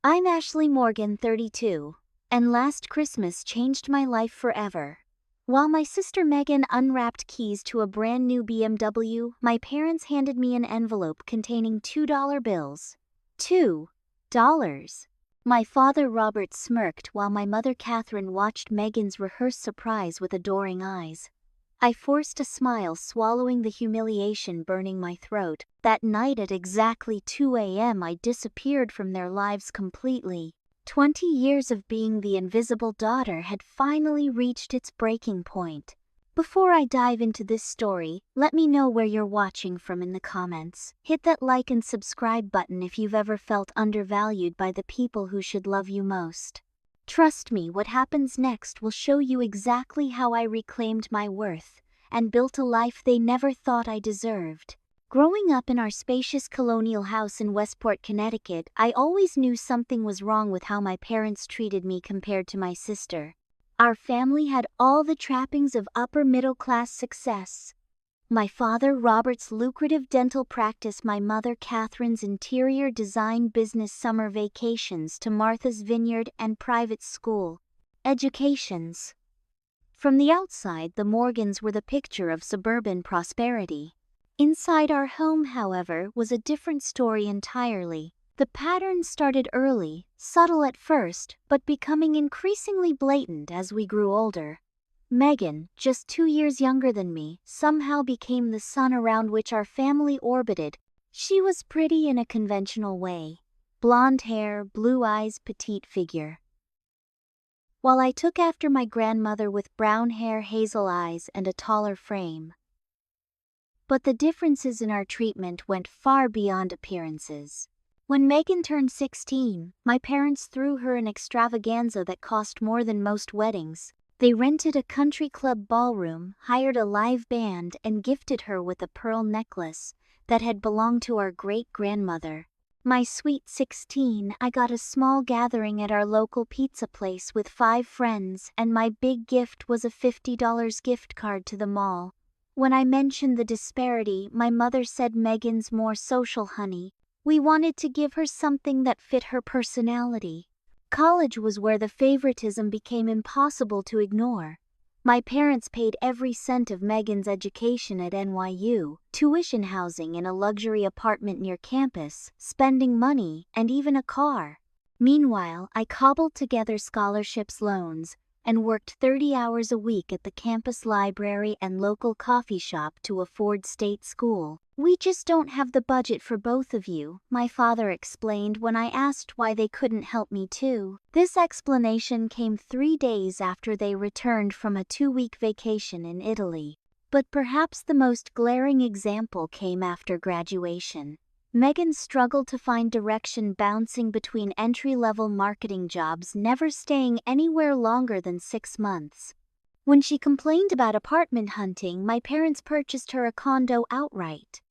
I'm Ashley Morgan, 32, and last Christmas changed my life forever. While my sister Megan unwrapped keys to a brand new BMW, my parents handed me an envelope containing $2 bills. $2. My father Robert smirked while my mother Catherine watched Megan's rehearsed surprise with adoring eyes. I forced a smile, swallowing the humiliation burning my throat. That night at exactly 2 a.m. I disappeared from their lives completely. 20 years of being the invisible daughter had finally reached its breaking point. Before I dive into this story, let me know where you're watching from in the comments. Hit that like and subscribe button if you've ever felt undervalued by the people who should love you most. Trust me, what happens next will show you exactly how I reclaimed my worth and built a life they never thought I deserved. Growing up in our spacious colonial house in Westport, Connecticut, I always knew something was wrong with how my parents treated me compared to my sister. Our family had all the trappings of upper-middle-class success. My father Robert's lucrative dental practice, my mother Catherine's interior design business, summer vacations to Martha's Vineyard and private school educations. From the outside, the Morgans were the picture of suburban prosperity. Inside our home, however, was a different story entirely. The pattern started early, subtle at first, but becoming increasingly blatant as we grew older. Megan, just 2 years younger than me, somehow became the sun around which our family orbited. She was pretty in a conventional way. Blonde hair, blue eyes, petite figure. While I took after my grandmother with brown hair, hazel eyes, and a taller frame. But the differences in our treatment went far beyond appearances. When Megan turned 16, my parents threw her an extravaganza that cost more than most weddings. They rented a country club ballroom, hired a live band, and gifted her with a pearl necklace that had belonged to our great-grandmother. My sweet 16, I got a small gathering at our local pizza place with 5 friends, and my big gift was a $50 gift card to the mall. When I mentioned the disparity, my mother said, "Megan's more social, honey. We wanted to give her something that fit her personality." College was where the favoritism became impossible to ignore. My parents paid every cent of Megan's education at NYU, tuition, housing in a luxury apartment near campus, spending money, and even a car. Meanwhile, I cobbled together scholarships, loans, and worked 30 hours a week at the campus library and local coffee shop to afford state school. "We just don't have the budget for both of you," my father explained when I asked why they couldn't help me too. This explanation came 3 days after they returned from a 2-week vacation in Italy. But perhaps the most glaring example came after graduation. Megan struggled to find direction, bouncing between entry-level marketing jobs, never staying anywhere longer than 6 months. When she complained about apartment hunting, my parents purchased her a condo outright.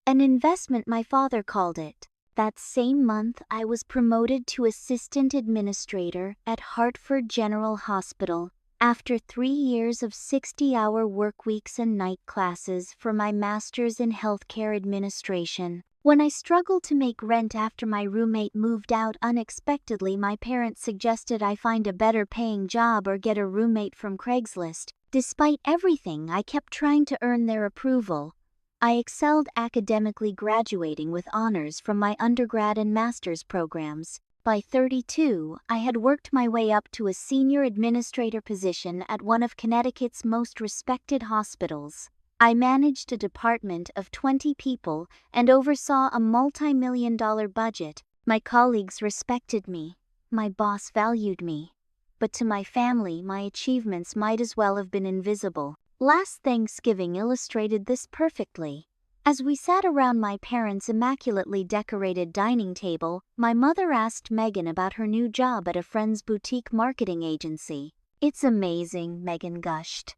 An investment, my father called it. That same month, I was promoted to assistant administrator at Hartford General Hospital, after 3 years of 60-hour work weeks and night classes for my master's in healthcare administration. When I struggled to make rent after my roommate moved out unexpectedly, my parents suggested I find a better paying job or get a roommate from Craigslist. Despite everything, I kept trying to earn their approval. I excelled academically, graduating with honors from my undergrad and master's programs. By 32, I had worked my way up to a senior administrator position at one of Connecticut's most respected hospitals. I managed a department of 20 people and oversaw a multi-million-dollar budget. My colleagues respected me. My boss valued me. But to my family, my achievements might as well have been invisible. Last Thanksgiving illustrated this perfectly. As we sat around my parents' immaculately decorated dining table, my mother asked Megan about her new job at a friend's boutique marketing agency. "It's amazing," Megan gushed.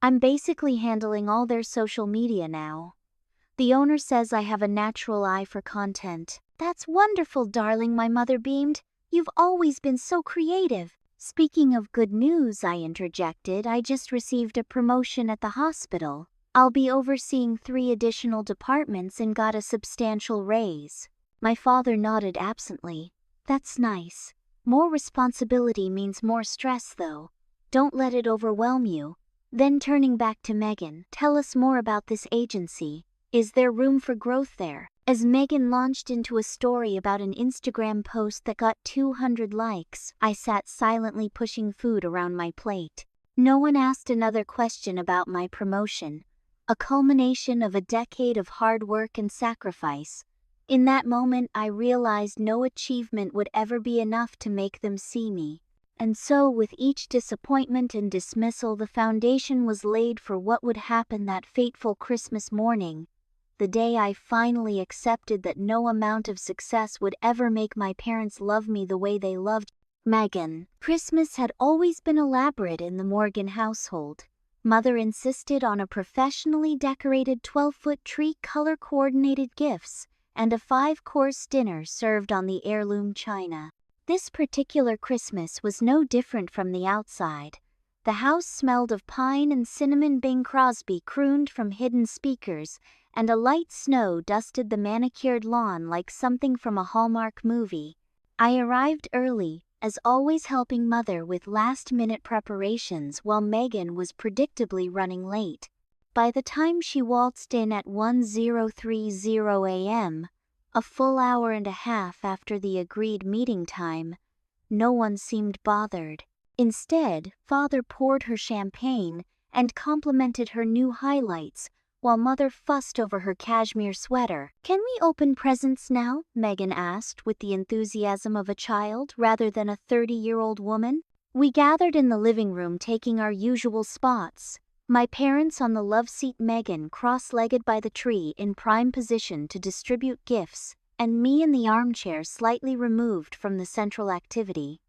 "I'm basically handling all their social media now. The owner says I have a natural eye for content." "That's wonderful, darling," my mother beamed. "You've always been so creative." "Speaking of good news," I interjected, "I just received a promotion at the hospital. I'll be overseeing 3 additional departments and got a substantial raise." My father nodded absently. That's nice. More responsibility means more stress though. Don't let it overwhelm you. Then turning back to Megan, tell us more about this agency. Is there room for growth there? As Megan launched into a story about an Instagram post that got 200 likes, I sat silently pushing food around my plate. No one asked another question about my promotion, a culmination of a decade of hard work and sacrifice. In that moment, I realized no achievement would ever be enough to make them see me. And so, with each disappointment and dismissal, the foundation was laid for what would happen that fateful Christmas morning, the day I finally accepted that no amount of success would ever make my parents love me the way they loved Megan. Christmas had always been elaborate in the Morgan household. Mother insisted on a professionally decorated 12-foot tree, color-coordinated gifts, and a 5-course dinner served on the heirloom china. This particular Christmas was no different from the outside. The house smelled of pine and cinnamon. Bing Crosby crooned from hidden speakers, and a light snow dusted the manicured lawn like something from a Hallmark movie. I arrived early, as always, helping Mother with last-minute preparations while Megan was predictably running late. By the time she waltzed in at 10:30 a.m., a full hour and a half after the agreed meeting time, no one seemed bothered. Instead, Father poured her champagne and complimented her new highlights, while Mother fussed over her cashmere sweater. "Can we open presents now?" Megan asked with the enthusiasm of a child rather than a 30-year-old woman. We gathered in the living room, taking our usual spots. My parents on the love seat, Megan cross-legged by the tree in prime position to distribute gifts, and me in the armchair slightly removed from the central activity.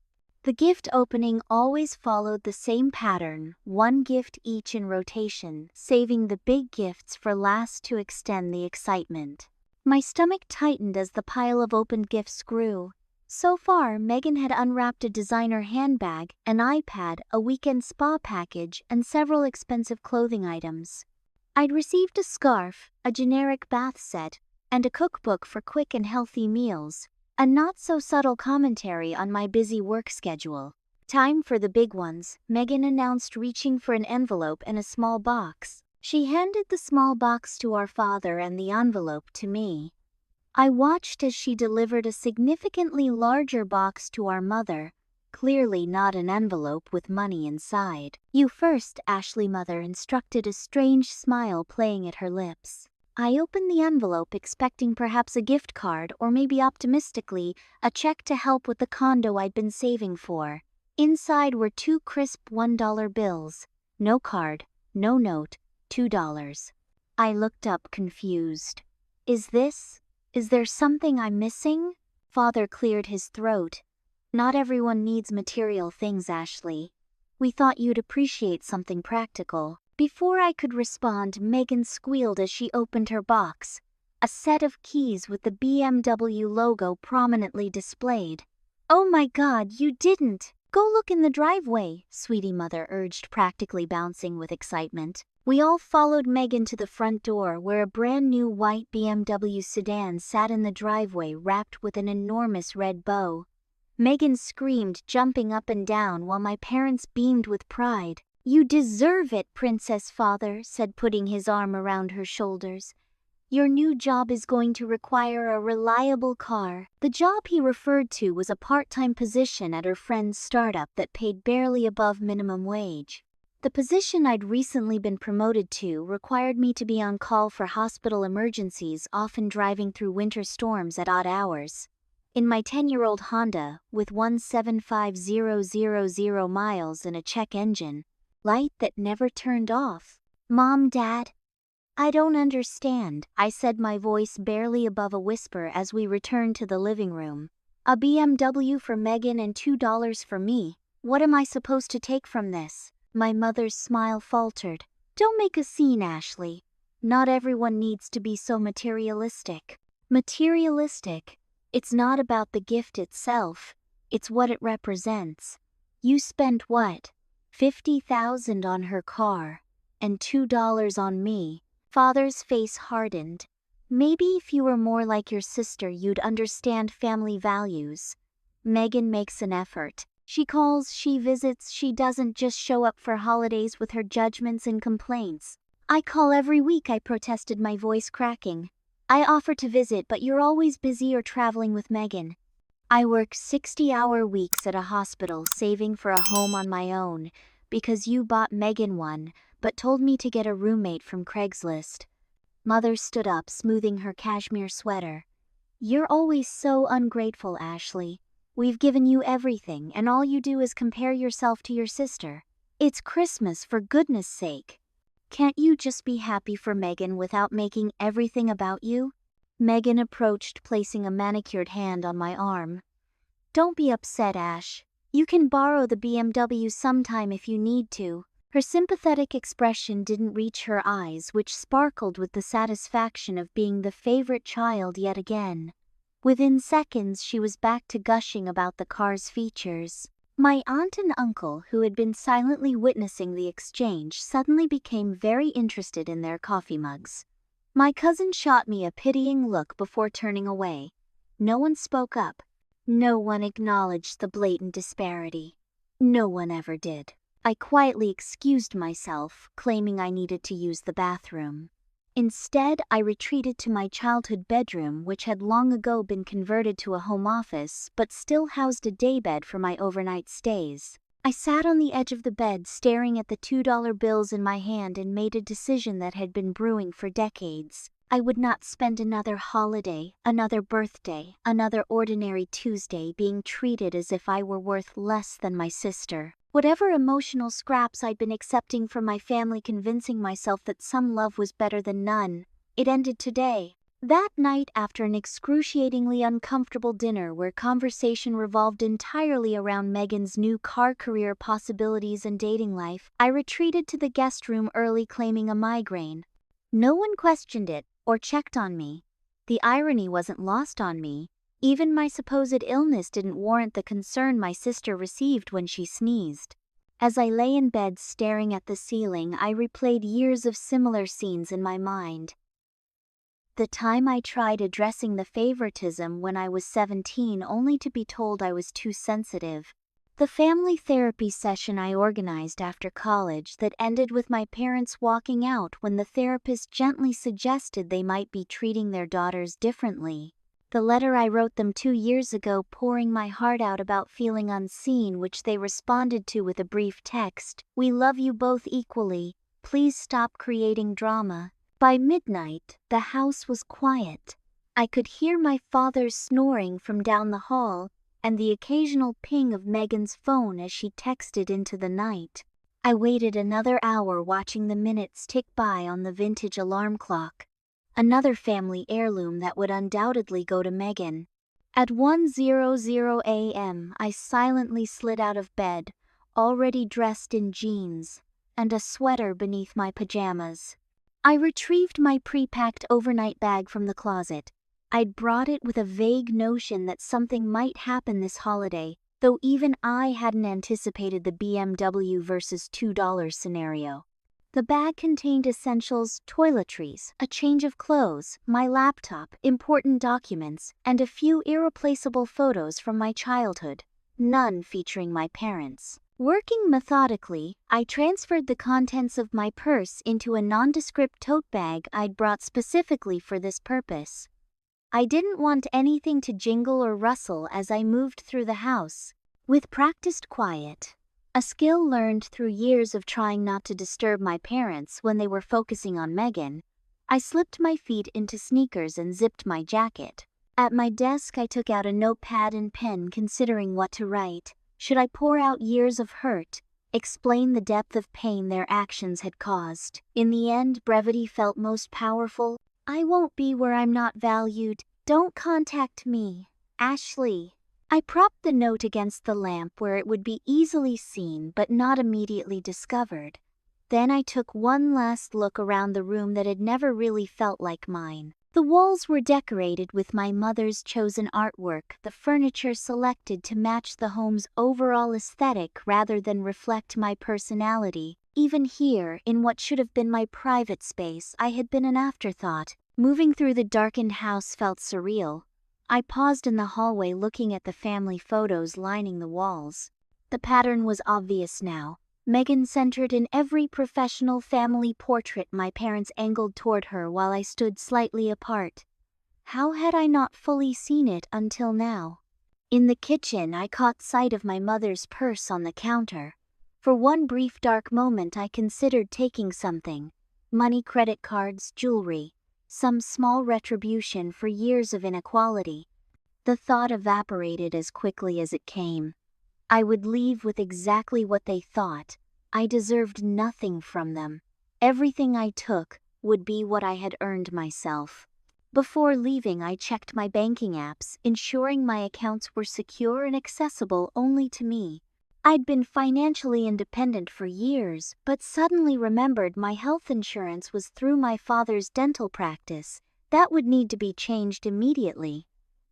The gift opening always followed the same pattern, one gift each in rotation, saving the big gifts for last to extend the excitement. My stomach tightened as the pile of opened gifts grew. So far, Megan had unwrapped a designer handbag, an iPad, a weekend spa package, and several expensive clothing items. I'd received a scarf, a generic bath set, and a cookbook for quick and healthy meals, a not-so-subtle commentary on my busy work schedule. "Time for the big ones," Megan announced, reaching for an envelope and a small box. She handed the small box to our father and the envelope to me. I watched as she delivered a significantly larger box to our mother, clearly not an envelope with money inside. "You first, Ashley," Mother instructed, a strange smile playing at her lips. I opened the envelope, expecting perhaps a gift card or maybe optimistically a check to help with the condo I'd been saving for. Inside were 2 crisp $1 bills. No card, no note, $2. I looked up, confused. Is there something I'm missing?" Father cleared his throat. "Not everyone needs material things, Ashley. We thought you'd appreciate something practical." Before I could respond, Megan squealed as she opened her box. A set of keys with the BMW logo prominently displayed. "Oh my God, you didn't! Go look in the driveway," sweetie Mother urged, practically bouncing with excitement. We all followed Megan to the front door, where a brand new white BMW sedan sat in the driveway wrapped with an enormous red bow. Megan screamed, jumping up and down, while my parents beamed with pride. "You deserve it, Princess," Father said, putting his arm around her shoulders. "Your new job is going to require a reliable car." The job he referred to was a part-time position at her friend's startup that paid barely above minimum wage. The position I'd recently been promoted to required me to be on call for hospital emergencies, often driving through winter storms at odd hours. In my 10-year-old Honda, with 175,000 miles and a check engine, light that never turned off. "Mom, Dad, I don't understand," I said, my voice barely above a whisper as we returned to the living room. "A BMW for Megan and $2 for me. What am I supposed to take from this?" My mother's smile faltered. "Don't make a scene, Ashley. Not everyone needs to be so materialistic." Materialistic? It's not about the gift itself. It's what it represents. You spent what? $50,000 on her car, and $2 on me. Father's face hardened. "Maybe if you were more like your sister, you'd understand family values. Megan makes an effort. She calls, she visits, she doesn't just show up for holidays with her judgments and complaints. I call every week, I protested, my voice cracking. I offer to visit, but you're always busy or traveling with Megan. I work 60-hour weeks at a hospital saving for a home on my own because you bought Megan one, but told me to get a roommate from Craigslist. Mother stood up, smoothing her cashmere sweater. You're always so ungrateful, Ashley. We've given you everything, and all you do is compare yourself to your sister. It's Christmas, for goodness sake. Can't you just be happy for Megan without making everything about you? Megan approached, placing a manicured hand on my arm. Don't be upset, Ash. You can borrow the BMW sometime if you need to. Her sympathetic expression didn't reach her eyes, which sparkled with the satisfaction of being the favorite child yet again. Within seconds, she was back to gushing about the car's features. My aunt and uncle, who had been silently witnessing the exchange, suddenly became very interested in their coffee mugs. My cousin shot me a pitying look before turning away. No one spoke up. No one acknowledged the blatant disparity. No one ever did. I quietly excused myself, claiming I needed to use the bathroom. Instead, I retreated to my childhood bedroom, which had long ago been converted to a home office but still housed a daybed for my overnight stays. I sat on the edge of the bed, staring at the $2 bills in my hand, and made a decision that had been brewing for decades. I would not spend another holiday, another birthday, another ordinary Tuesday being treated as if I were worth less than my sister. Whatever emotional scraps I'd been accepting from my family, convincing myself that some love was better than none, it ended today. That night, after an excruciatingly uncomfortable dinner where conversation revolved entirely around Megan's new car, career possibilities, and dating life, I retreated to the guest room early, claiming a migraine. No one questioned it or checked on me. The irony wasn't lost on me. Even my supposed illness didn't warrant the concern my sister received when she sneezed. As I lay in bed staring at the ceiling, I replayed years of similar scenes in my mind. The time I tried addressing the favoritism when I was 17, only to be told I was too sensitive. The family therapy session I organized after college that ended with my parents walking out when the therapist gently suggested they might be treating their daughters differently. The letter I wrote them 2 years ago, pouring my heart out about feeling unseen, which they responded to with a brief text, "We love you both equally. Please stop creating drama." By midnight, the house was quiet. I could hear my father's snoring from down the hall and the occasional ping of Megan's phone as she texted into the night. I waited another hour, watching the minutes tick by on the vintage alarm clock. Another family heirloom that would undoubtedly go to Megan. At 1:00 a.m., I silently slid out of bed, already dressed in jeans and a sweater beneath my pajamas. I retrieved my pre-packed overnight bag from the closet. I'd brought it with a vague notion that something might happen this holiday, though even I hadn't anticipated the BMW versus $2 scenario. The bag contained essentials, toiletries, a change of clothes, my laptop, important documents, and a few irreplaceable photos from my childhood, none featuring my parents. Working methodically, I transferred the contents of my purse into a nondescript tote bag I'd brought specifically for this purpose. I didn't want anything to jingle or rustle as I moved through the house. With practiced quiet, a skill learned through years of trying not to disturb my parents when they were focusing on Megan, I slipped my feet into sneakers and zipped my jacket. At my desk, I took out a notepad and pen, considering what to write. Should I pour out years of hurt, explain the depth of pain their actions had caused? In the end, brevity felt most powerful. I won't be where I'm not valued. Don't contact me, Ashley. I propped the note against the lamp where it would be easily seen but not immediately discovered. Then I took one last look around the room that had never really felt like mine. The walls were decorated with my mother's chosen artwork, the furniture selected to match the home's overall aesthetic rather than reflect my personality. Even here, in what should have been my private space, I had been an afterthought. Moving through the darkened house felt surreal. I paused in the hallway looking at the family photos lining the walls. The pattern was obvious now. Megan centered in every professional family portrait my parents angled toward her while I stood slightly apart. How had I not fully seen it until now? In the kitchen, I caught sight of my mother's purse on the counter. For one brief dark moment I considered taking something. Money, credit cards, jewelry. Some small retribution for years of inequality. The thought evaporated as quickly as it came. I would leave with exactly what they thought. I deserved nothing from them. Everything I took would be what I had earned myself. Before leaving, I checked my banking apps, ensuring my accounts were secure and accessible only to me. I'd been financially independent for years, but suddenly remembered my health insurance was through my father's dental practice. That would need to be changed immediately.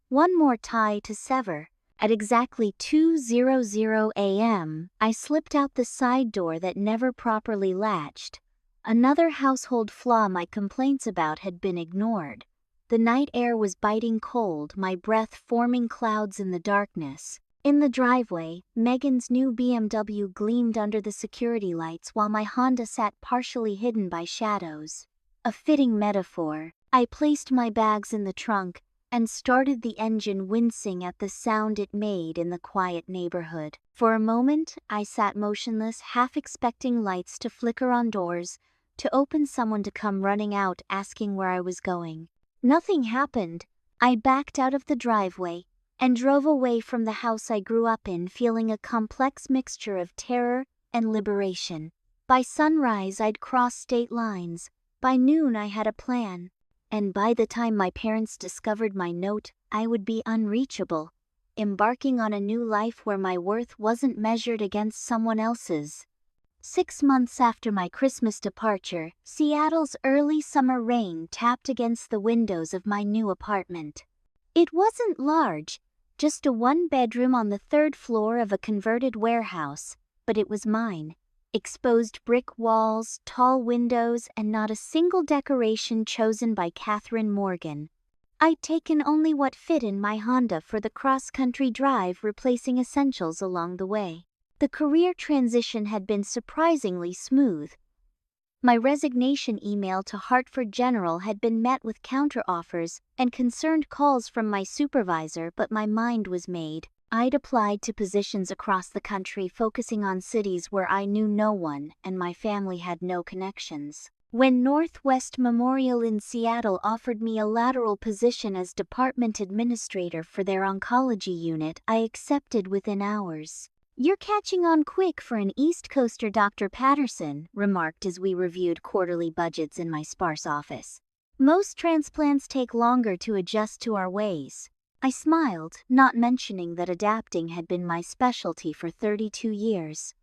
One more tie to sever. At exactly 2:00 a.m., I slipped out the side door that never properly latched. Another household flaw my complaints about had been ignored. The night air was biting cold, my breath forming clouds in the darkness. In the driveway, Megan's new BMW gleamed under the security lights while my Honda sat partially hidden by shadows. A fitting metaphor. I placed my bags in the trunk and started the engine, wincing at the sound it made in the quiet neighborhood. For a moment, I sat motionless, half expecting lights to flicker on doors, to open, someone to come running out asking where I was going. Nothing happened. I backed out of the driveway and drove away from the house I grew up in, feeling a complex mixture of terror and liberation. By sunrise, I'd crossed state lines. By noon, I had a plan. And by the time my parents discovered my note, I would be unreachable, embarking on a new life where my worth wasn't measured against someone else's. 6 months after my Christmas departure, Seattle's early summer rain tapped against the windows of my new apartment. It wasn't large, just a one-bedroom on the 3rd floor of a converted warehouse, but it was mine. Exposed brick walls, tall windows, and not a single decoration chosen by Catherine Morgan. I'd taken only what fit in my Honda for the cross-country drive, replacing essentials along the way. The career transition had been surprisingly smooth. My resignation email to Hartford General had been met with counteroffers and concerned calls from my supervisor, but my mind was made. I'd applied to positions across the country, focusing on cities where I knew no one and my family had no connections. When Northwest Memorial in Seattle offered me a lateral position as department administrator for their oncology unit, I accepted within hours. "You're catching on quick for an East Coaster," Dr. Patterson remarked as we reviewed quarterly budgets in my sparse office. "Most transplants take longer to adjust to our ways." I smiled, not mentioning that adapting had been my specialty for 32 years.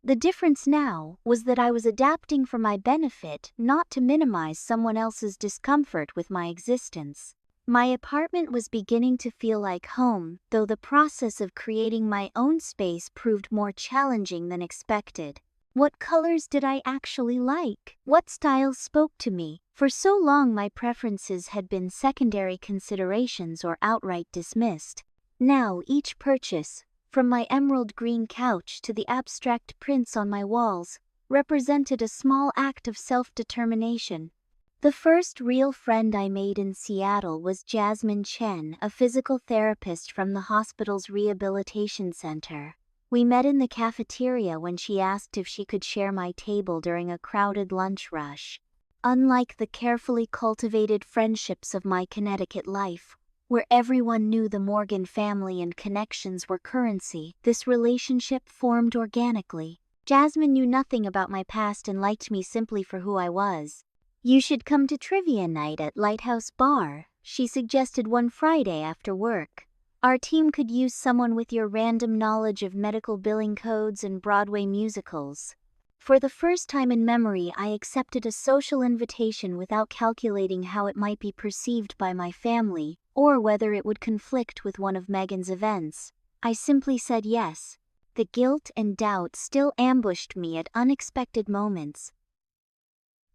The difference now was that I was adapting for my benefit, not to minimize someone else's discomfort with my existence. My apartment was beginning to feel like home, though the process of creating my own space proved more challenging than expected. What colors did I actually like? What styles spoke to me? For so long, my preferences had been secondary considerations or outright dismissed. Now, each purchase, from my emerald green couch to the abstract prints on my walls, represented a small act of self-determination. The first real friend I made in Seattle was Jasmine Chen, a physical therapist from the hospital's rehabilitation center. We met in the cafeteria when she asked if she could share my table during a crowded lunch rush. Unlike the carefully cultivated friendships of my Connecticut life, where everyone knew the Morgan family and connections were currency, this relationship formed organically. Jasmine knew nothing about my past and liked me simply for who I was. "You should come to trivia night at Lighthouse Bar," she suggested one Friday after work. "Our team could use someone with your random knowledge of medical billing codes and Broadway musicals." For the first time in memory, I accepted a social invitation without calculating how it might be perceived by my family, or whether it would conflict with one of Megan's events. I simply said yes. The guilt and doubt still ambushed me at unexpected moments.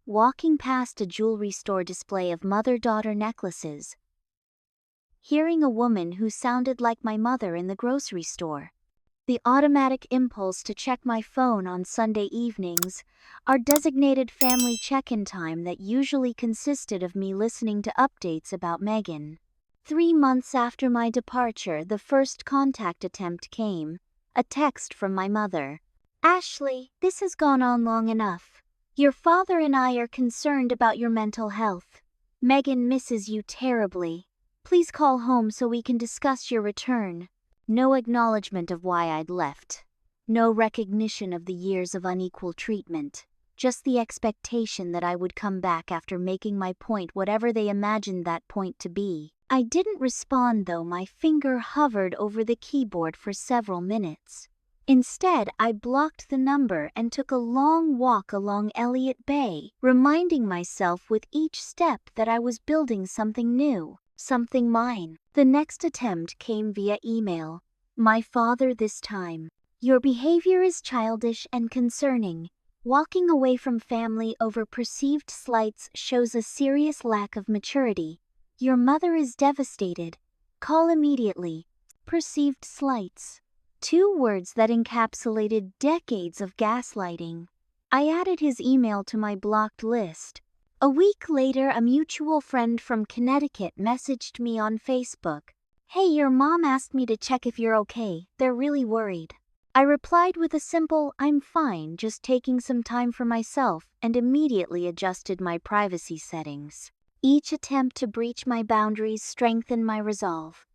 Walking past a jewelry store display of mother-daughter necklaces, hearing a woman who sounded like my mother in the grocery store. The automatic impulse to check my phone on Sunday evenings, our designated family check-in time that usually consisted of me listening to updates about Megan. 3 months after my departure, the first contact attempt came, a text from my mother. "Ashley, this has gone on long enough. Your father and I are concerned about your mental health. Megan misses you terribly. Please call home so we can discuss your return." No acknowledgement of why I'd left. No recognition of the years of unequal treatment. Just the expectation that I would come back after making my point, whatever they imagined that point to be. I didn't respond though. My finger hovered over the keyboard for several minutes. Instead, I blocked the number and took a long walk along Elliott Bay, reminding myself with each step that I was building something new. Something mine. The next attempt came via email. My father this time. "Your behavior is childish and concerning. Walking away from family over perceived slights shows a serious lack of maturity. Your mother is devastated. Call immediately." Perceived slights. 2 words that encapsulated decades of gaslighting. I added his email to my blocked list. A week later, a mutual friend from Connecticut messaged me on Facebook. "Hey, your mom asked me to check if you're okay. They're really worried." I replied with a simple, "I'm fine, just taking some time for myself," and immediately adjusted my privacy settings. Each attempt to breach my boundaries strengthened my resolve.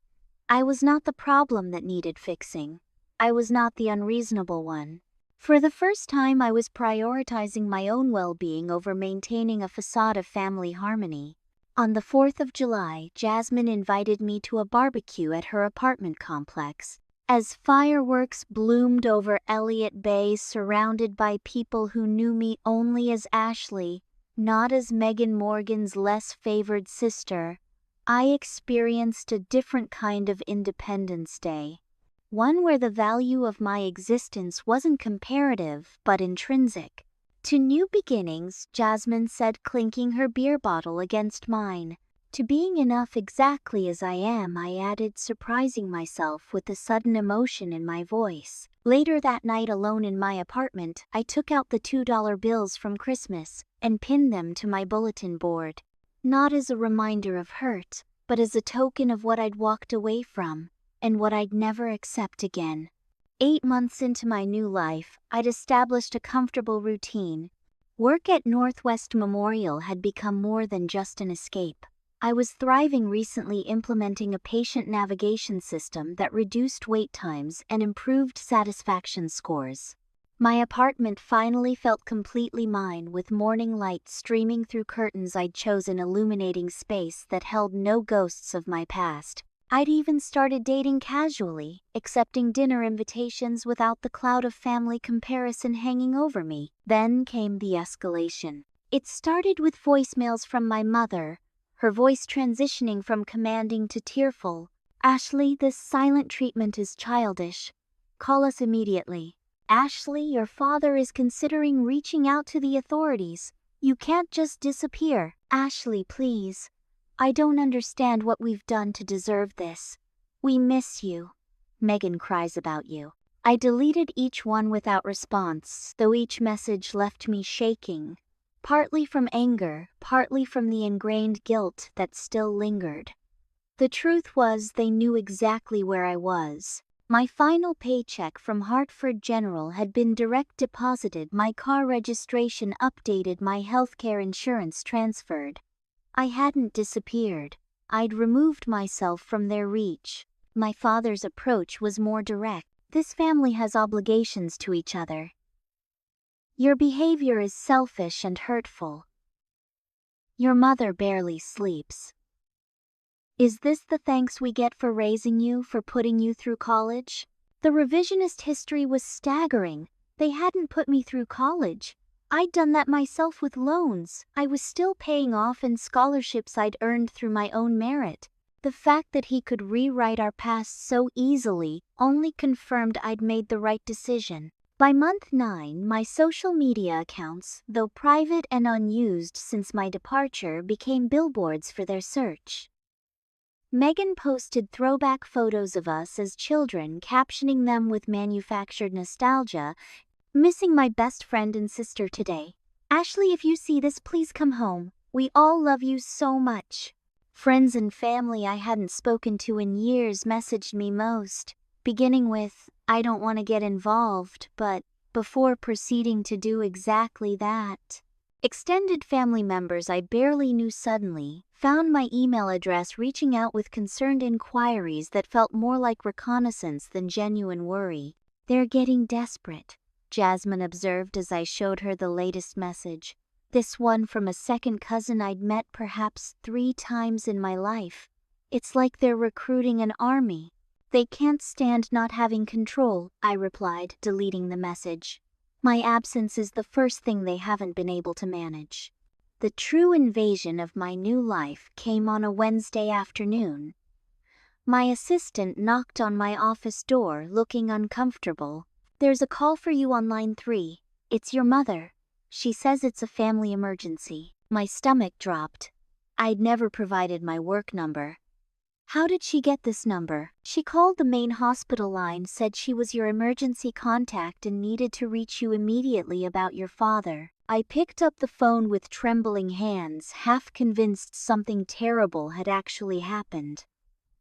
I was not the problem that needed fixing. I was not the unreasonable one. For the first time, I was prioritizing my own well-being over maintaining a facade of family harmony. On the 4th of July, Jasmine invited me to a barbecue at her apartment complex. As fireworks bloomed over Elliott Bay, surrounded by people who knew me only as Ashley, not as Megan Morgan's less favored sister, I experienced a different kind of Independence Day. One where the value of my existence wasn't comparative, but intrinsic. "To new beginnings," Jasmine said, clinking her beer bottle against mine. "To being enough exactly as I am," I added, surprising myself with the sudden emotion in my voice. Later that night, alone in my apartment, I took out the $2 bills from Christmas and pinned them to my bulletin board. Not as a reminder of hurt, but as a token of what I'd walked away from, and what I'd never accept again. 8 months into my new life, I'd established a comfortable routine. Work at Northwest Memorial had become more than just an escape. I was thriving, recently implementing a patient navigation system that reduced wait times and improved satisfaction scores. My apartment finally felt completely mine, with morning light streaming through curtains I'd chosen, illuminating space that held no ghosts of my past. I'd even started dating casually, accepting dinner invitations without the cloud of family comparison hanging over me. Then came the escalation. It started with voicemails from my mother, her voice transitioning from commanding to tearful. "Ashley, this silent treatment is childish. Call us immediately. Ashley, your father is considering reaching out to the authorities. You can't just disappear. Ashley, please. I don't understand what we've done to deserve this. We miss you. Megan cries about you." I deleted each one without response, though each message left me shaking, partly from anger, partly from the ingrained guilt that still lingered. The truth was, they knew exactly where I was. My final paycheck from Hartford General had been direct deposited, my car registration updated, my healthcare insurance transferred. I hadn't disappeared. I'd removed myself from their reach. My father's approach was more direct. "This family has obligations to each other. Your behavior is selfish and hurtful. Your mother barely sleeps. Is this the thanks we get for raising you, for putting you through college?" The revisionist history was staggering. They hadn't put me through college. I'd done that myself with loans I was still paying off and scholarships I'd earned through my own merit. The fact that he could rewrite our past so easily only confirmed I'd made the right decision. By month 9, my social media accounts, though private and unused since my departure, became billboards for their search. Megan posted throwback photos of us as children, captioning them with manufactured nostalgia. Missing my best friend and sister today. Ashley, if you see this, please come home. We all love you so much. Friends and family I hadn't spoken to in years messaged me most, beginning with, I don't want to get involved, but before proceeding to do exactly that. Extended family members I barely knew suddenly found my email address, reaching out with concerned inquiries that felt more like reconnaissance than genuine worry. They're getting desperate, Jasmine observed as I showed her the latest message. This one from a second cousin I'd met perhaps 3 times in my life. It's like they're recruiting an army. They can't stand not having control, I replied, deleting the message. My absence is the first thing they haven't been able to manage. The true invasion of my new life came on a Wednesday afternoon. My assistant knocked on my office door, looking uncomfortable. There's a call for you on line 3. It's your mother. She says it's a family emergency. My stomach dropped. I'd never provided my work number. How did she get this number? She called the main hospital line, said she was your emergency contact and needed to reach you immediately about your father. I picked up the phone with trembling hands, half convinced something terrible had actually happened.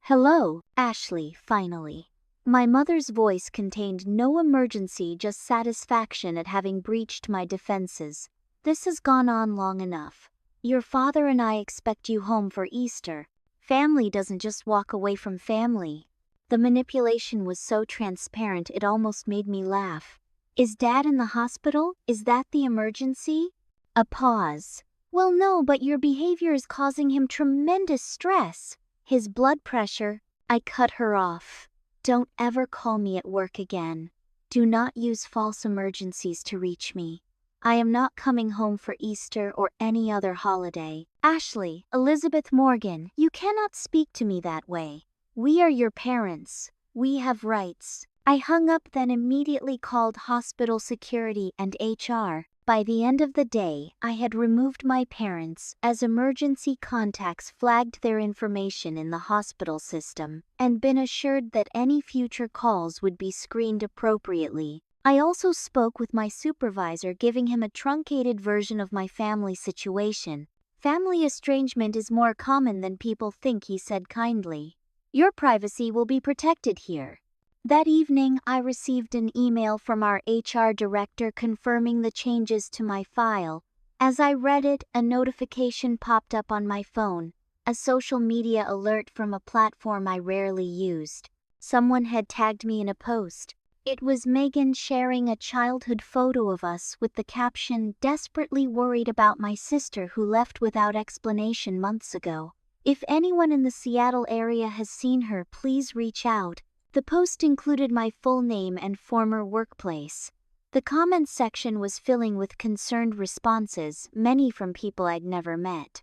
Hello, Ashley, finally. My mother's voice contained no emergency, just satisfaction at having breached my defenses. This has gone on long enough. Your father and I expect you home for Easter. Family doesn't just walk away from family. The manipulation was so transparent it almost made me laugh. Is Dad in the hospital? Is that the emergency? A pause. Well, no, but your behavior is causing him tremendous stress. His blood pressure. I cut her off. Don't ever call me at work again. Do not use false emergencies to reach me. I am not coming home for Easter or any other holiday. Ashley, Elizabeth Morgan, you cannot speak to me that way. We are your parents. We have rights. I hung up, then immediately called hospital security and HR. By the end of the day, I had removed my parents as emergency contacts, flagged their information in the hospital system, and been assured that any future calls would be screened appropriately. I also spoke with my supervisor, giving him a truncated version of my family situation. Family estrangement is more common than people think, he said kindly. Your privacy will be protected here. That evening, I received an email from our HR director confirming the changes to my file. As I read it, a notification popped up on my phone, a social media alert from a platform I rarely used. Someone had tagged me in a post. It was Megan sharing a childhood photo of us with the caption, "Desperately worried about my sister who left without explanation months ago. If anyone in the Seattle area has seen her, please reach out." The post included my full name and former workplace. The comments section was filling with concerned responses, many from people I'd never met.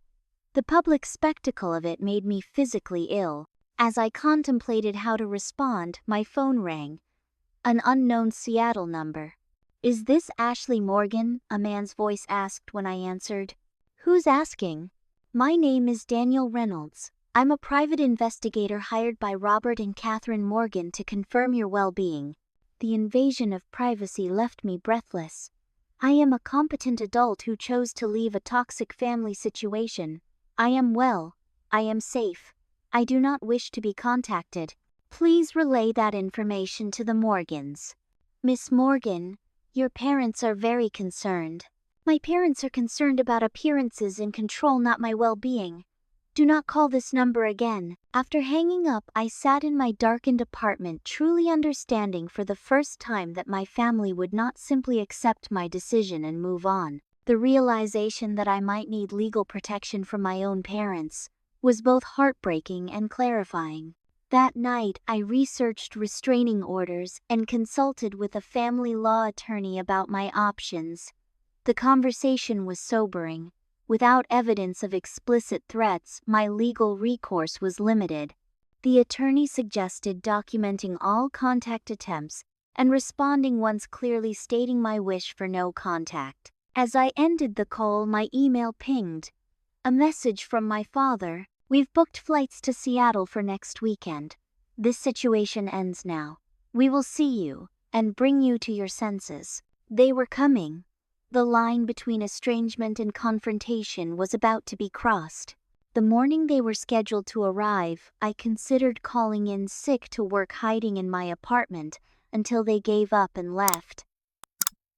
The public spectacle of it made me physically ill. As I contemplated how to respond, my phone rang. An unknown Seattle number. Is this Ashley Morgan? A man's voice asked when I answered. Who's asking? My name is Daniel Reynolds. I'm a private investigator hired by Robert and Catherine Morgan to confirm your well-being. The invasion of privacy left me breathless. I am a competent adult who chose to leave a toxic family situation. I am well. I am safe. I do not wish to be contacted. Please relay that information to the Morgans. Miss Morgan, your parents are very concerned. My parents are concerned about appearances and control, not my well-being. Do not call this number again. After hanging up, I sat in my darkened apartment, truly understanding for the first time that my family would not simply accept my decision and move on. The realization that I might need legal protection from my own parents was both heartbreaking and clarifying. That night, I researched restraining orders and consulted with a family law attorney about my options. The conversation was sobering. Without evidence of explicit threats, my legal recourse was limited. The attorney suggested documenting all contact attempts and responding once clearly stating my wish for no contact. As I ended the call, my email pinged. A message from my father. We've booked flights to Seattle for next weekend. This situation ends now. We will see you and bring you to your senses." They were coming. The line between estrangement and confrontation was about to be crossed. The morning they were scheduled to arrive, I considered calling in sick to work hiding in my apartment until they gave up and left.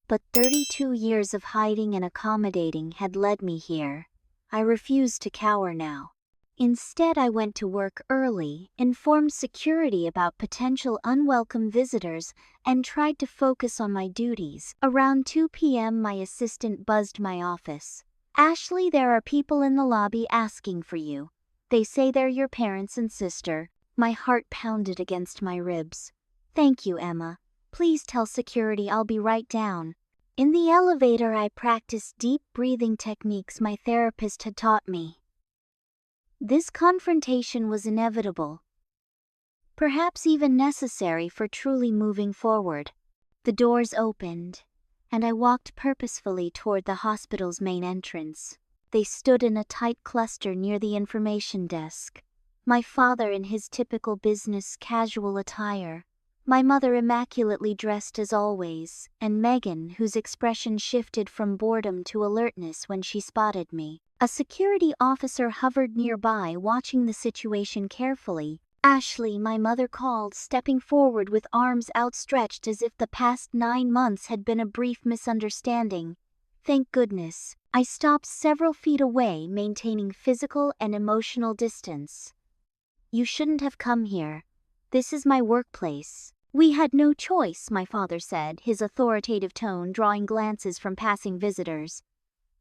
But 32 years of hiding and accommodating had led me here. I refused to cower now. Instead, I went to work early, informed security about potential unwelcome visitors, and tried to focus on my duties. Around 2 p.m., my assistant buzzed my office. "Ashley, there are people in the lobby asking for you. They say they're your parents and sister." My heart pounded against my ribs. "Thank you, Emma. Please tell security I'll be right down." In the elevator, I practiced deep breathing techniques my therapist had taught me. This confrontation was inevitable, perhaps even necessary for truly moving forward. The doors opened, and I walked purposefully toward the hospital's main entrance. They stood in a tight cluster near the information desk. My father in his typical business casual attire, my mother immaculately dressed as always, and Megan, whose expression shifted from boredom to alertness when she spotted me. A security officer hovered nearby, watching the situation carefully. "Ashley," my mother called, stepping forward with arms outstretched as if the past 9 months had been a brief misunderstanding. Thank goodness. I stopped several feet away, maintaining physical and emotional distance. "You shouldn't have come here. This is my workplace." "We had no choice," my father said, his authoritative tone drawing glances from passing visitors.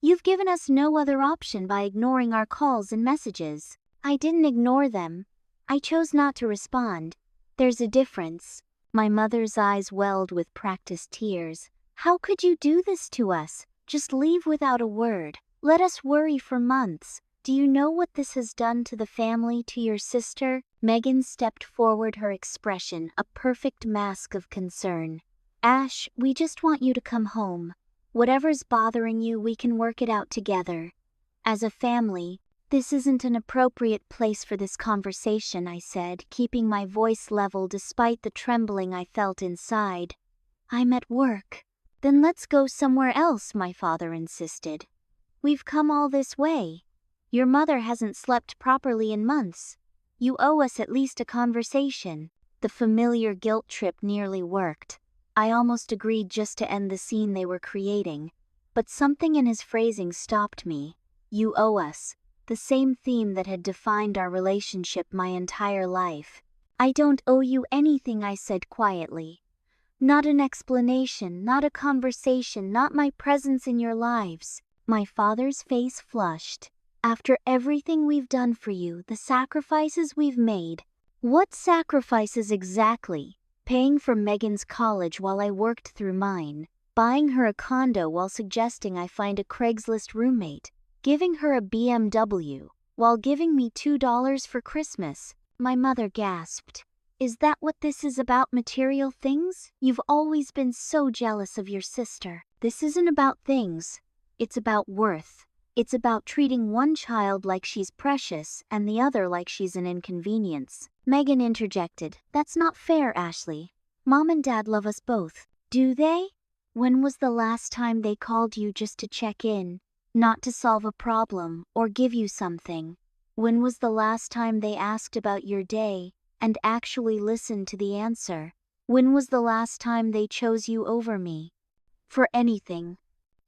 "You've given us no other option by ignoring our calls and messages." "I didn't ignore them. I chose not to respond. There's a difference." My mother's eyes welled with practiced tears. "How could you do this to us? Just leave without a word. Let us worry for months. Do you know what this has done to the family, to your sister?" Megan stepped forward, her expression a perfect mask of concern. "Ash, we just want you to come home. Whatever's bothering you, we can work it out together. As a family, this isn't an appropriate place for this conversation," I said, keeping my voice level despite the trembling I felt inside. "I'm at work." "Then let's go somewhere else," my father insisted. "We've come all this way. Your mother hasn't slept properly in months. You owe us at least a conversation." The familiar guilt trip nearly worked. I almost agreed just to end the scene they were creating, but something in his phrasing stopped me. "You owe us," the same theme that had defined our relationship my entire life. "I don't owe you anything," I said quietly. "Not an explanation, not a conversation, not my presence in your lives." My father's face flushed. "After everything we've done for you, the sacrifices we've made." "What sacrifices exactly?" "Paying for Megan's college while I worked through mine, buying her a condo while suggesting I find a Craigslist roommate, giving her a BMW while giving me $2 for Christmas." My mother gasped. "Is that what this is about, material things? You've always been so jealous of your sister." "This isn't about things. It's about worth. It's about treating one child like she's precious and the other like she's an inconvenience." Megan interjected. "That's not fair, Ashley. Mom and Dad love us both." "Do they? When was the last time they called you just to check in, not to solve a problem or give you something? When was the last time they asked about your day and actually listened to the answer? When was the last time they chose you over me? For anything?"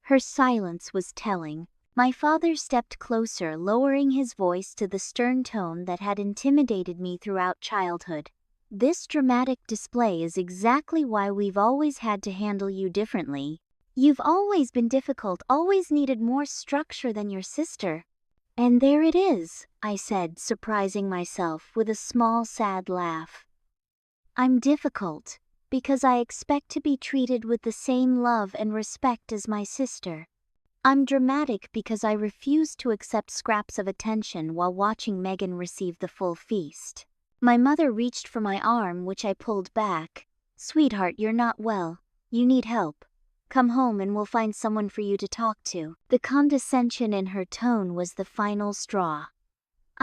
Her silence was telling. My father stepped closer, lowering his voice to the stern tone that had intimidated me throughout childhood. "This dramatic display is exactly why we've always had to handle you differently. You've always been difficult, always needed more structure than your sister." "And there it is," I said, surprising myself with a small, sad laugh. "I'm difficult because I expect to be treated with the same love and respect as my sister. I'm dramatic because I refuse to accept scraps of attention while watching Megan receive the full feast." My mother reached for my arm, which I pulled back. "Sweetheart, you're not well. You need help. Come home and we'll find someone for you to talk to." The condescension in her tone was the final straw.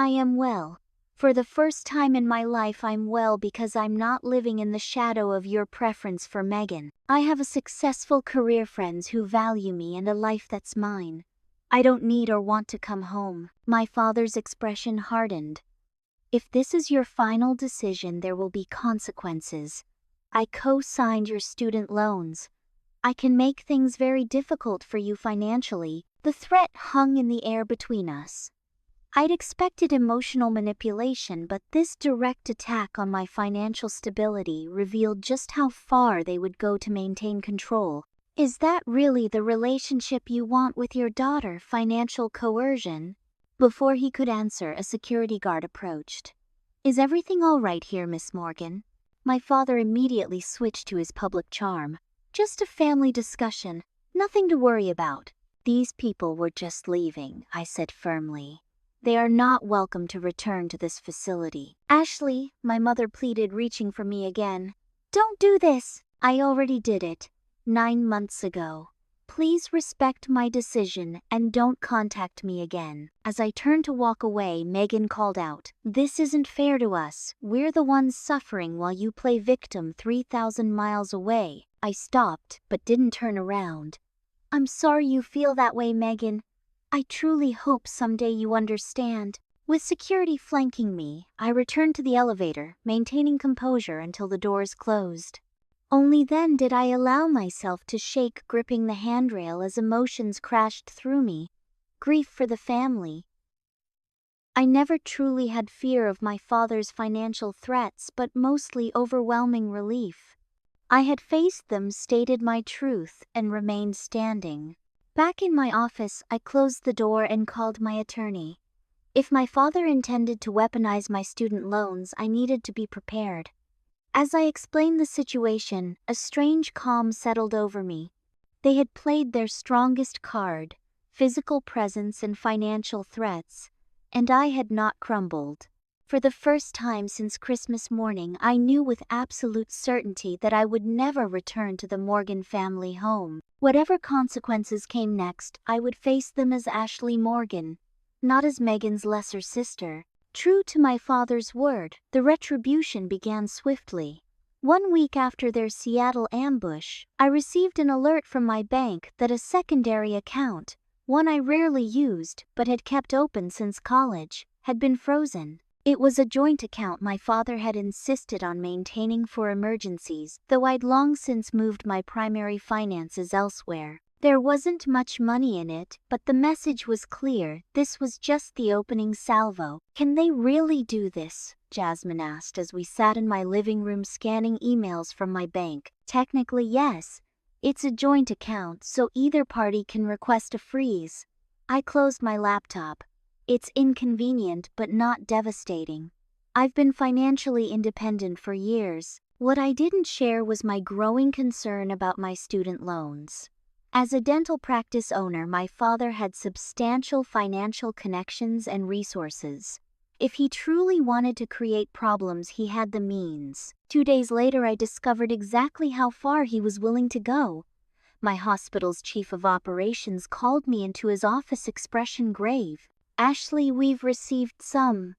I am well. For the first time in my life I'm well because I'm not living in the shadow of your preference for Megan. I have a successful career, friends who value me, and a life that's mine. I don't need or want to come home. My father's expression hardened. If this is your final decision, there will be consequences. I co-signed your student loans. I can make things very difficult for you financially. The threat hung in the air between us. I'd expected emotional manipulation, but this direct attack on my financial stability revealed just how far they would go to maintain control. Is that really the relationship you want with your daughter? Financial coercion? Before he could answer, a security guard approached. Is everything all right here, Miss Morgan? My father immediately switched to his public charm. Just a family discussion, nothing to worry about. These people were just leaving, I said firmly. They are not welcome to return to this facility. Ashley, my mother pleaded, reaching for me again. Don't do this. I already did it 9 months ago. Please respect my decision and don't contact me again. As I turned to walk away, Megan called out, "This isn't fair to us. We're the ones suffering while you play victim 3,000 miles away." I stopped, but didn't turn around. I'm sorry you feel that way, Megan. I truly hope someday you understand. With security flanking me, I returned to the elevator, maintaining composure until the doors closed. Only then did I allow myself to shake, gripping the handrail as emotions crashed through me. Grief for the family. I never truly had fear of my father's financial threats, but mostly overwhelming relief. I had faced them, stated my truth, and remained standing. Back in my office, I closed the door and called my attorney. If my father intended to weaponize my student loans, I needed to be prepared. As I explained the situation, a strange calm settled over me. They had played their strongest card, physical presence and financial threats, and I had not crumbled. For the first time since Christmas morning, I knew with absolute certainty that I would never return to the Morgan family home. Whatever consequences came next, I would face them as Ashley Morgan, not as Megan's lesser sister. True to my father's word, the retribution began swiftly. 1 week after their Seattle ambush, I received an alert from my bank that a secondary account, one I rarely used but had kept open since college, had been frozen. It was a joint account my father had insisted on maintaining for emergencies, though I'd long since moved my primary finances elsewhere. There wasn't much money in it, but the message was clear. This was just the opening salvo. Can they really do this? Jasmine asked as we sat in my living room scanning emails from my bank. Technically, yes. It's a joint account, so either party can request a freeze. I closed my laptop. It's inconvenient but not devastating. I've been financially independent for years. What I didn't share was my growing concern about my student loans. As a dental practice owner, my father had substantial financial connections and resources. If he truly wanted to create problems, he had the means. 2 days later, I discovered exactly how far he was willing to go. My hospital's chief of operations called me into his office, expression grave. "Ashley, we've received some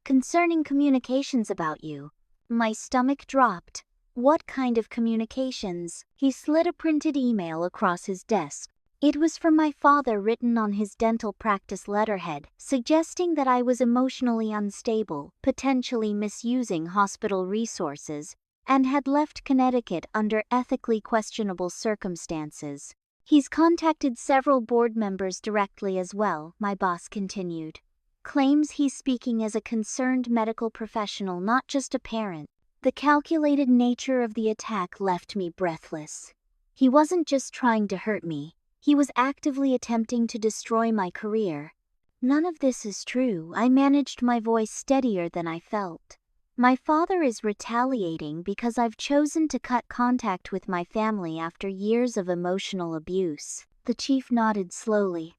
concerning communications about you." My stomach dropped. What kind of communications? He slid a printed email across his desk. It was from my father, written on his dental practice letterhead, suggesting that I was emotionally unstable, potentially misusing hospital resources, and had left Connecticut under ethically questionable circumstances. He's contacted several board members directly as well, my boss continued. Claims he's speaking as a concerned medical professional, not just a parent. The calculated nature of the attack left me breathless. He wasn't just trying to hurt me, he was actively attempting to destroy my career. None of this is true. I managed, my voice steadier than I felt. My father is retaliating because I've chosen to cut contact with my family after years of emotional abuse. The chief nodded slowly.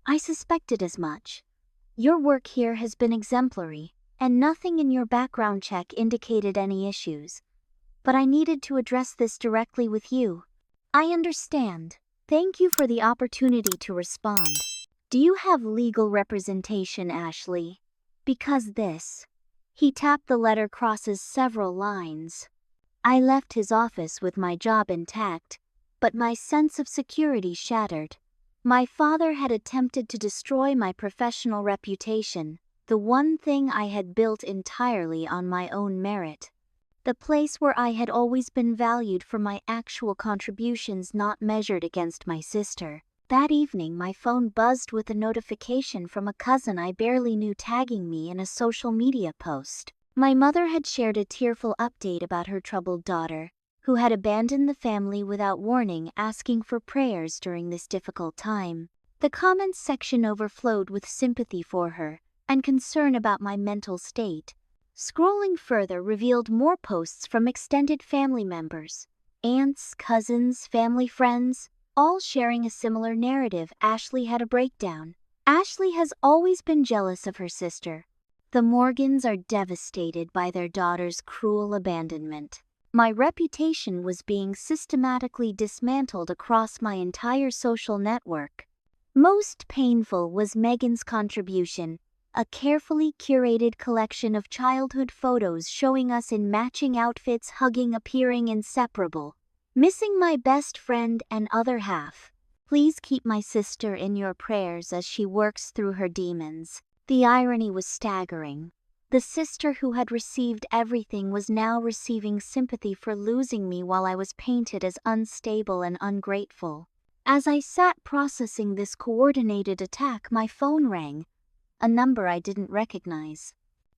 I suspected as much. Your work here has been exemplary, and nothing in your background check indicated any issues. But I needed to address this directly with you. I understand. Thank you for the opportunity to respond. Do you have legal representation, Ashley? Because this. He tapped the letter crosses several lines. I left his office with my job intact, but my sense of security shattered. My father had attempted to destroy my professional reputation, the one thing I had built entirely on my own merit. The place where I had always been valued for my actual contributions, not measured against my sister. That evening, my phone buzzed with a notification from a cousin I barely knew tagging me in a social media post. My mother had shared a tearful update about her troubled daughter, who had abandoned the family without warning, asking for prayers during this difficult time. The comments section overflowed with sympathy for her and concern about my mental state. Scrolling further revealed more posts from extended family members, aunts, cousins, family friends, all sharing a similar narrative. Ashley had a breakdown. Ashley has always been jealous of her sister. The Morgans are devastated by their daughter's cruel abandonment. My reputation was being systematically dismantled across my entire social network. Most painful was Megan's contribution, a carefully curated collection of childhood photos showing us in matching outfits, hugging, appearing inseparable. Missing my best friend and other half. Please keep my sister in your prayers as she works through her demons. The irony was staggering. The sister who had received everything was now receiving sympathy for losing me while I was painted as unstable and ungrateful. As I sat processing this coordinated attack, my phone rang. A number I didn't recognize.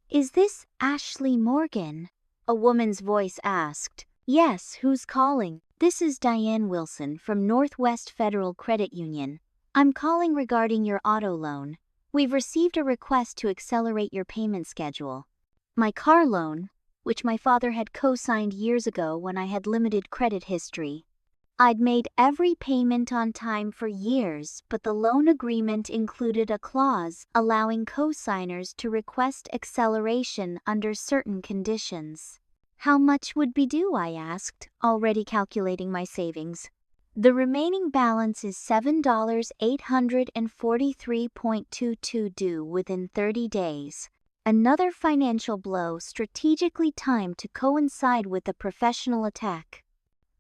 "Is this Ashley Morgan?" a woman's voice asked. "Yes, who's calling?" "This is Diane Wilson from Northwest Federal Credit Union. I'm calling regarding your auto loan. We've received a request to accelerate your payment schedule." My car loan, which my father had co-signed years ago when I had limited credit history. I'd made every payment on time for years, but the loan agreement included a clause allowing co-signers to request acceleration under certain conditions. "How much would be due?" I asked, already calculating my savings. "The remaining balance is $7,843.22 due within 30 days. Another financial blow strategically timed to coincide with the professional attack.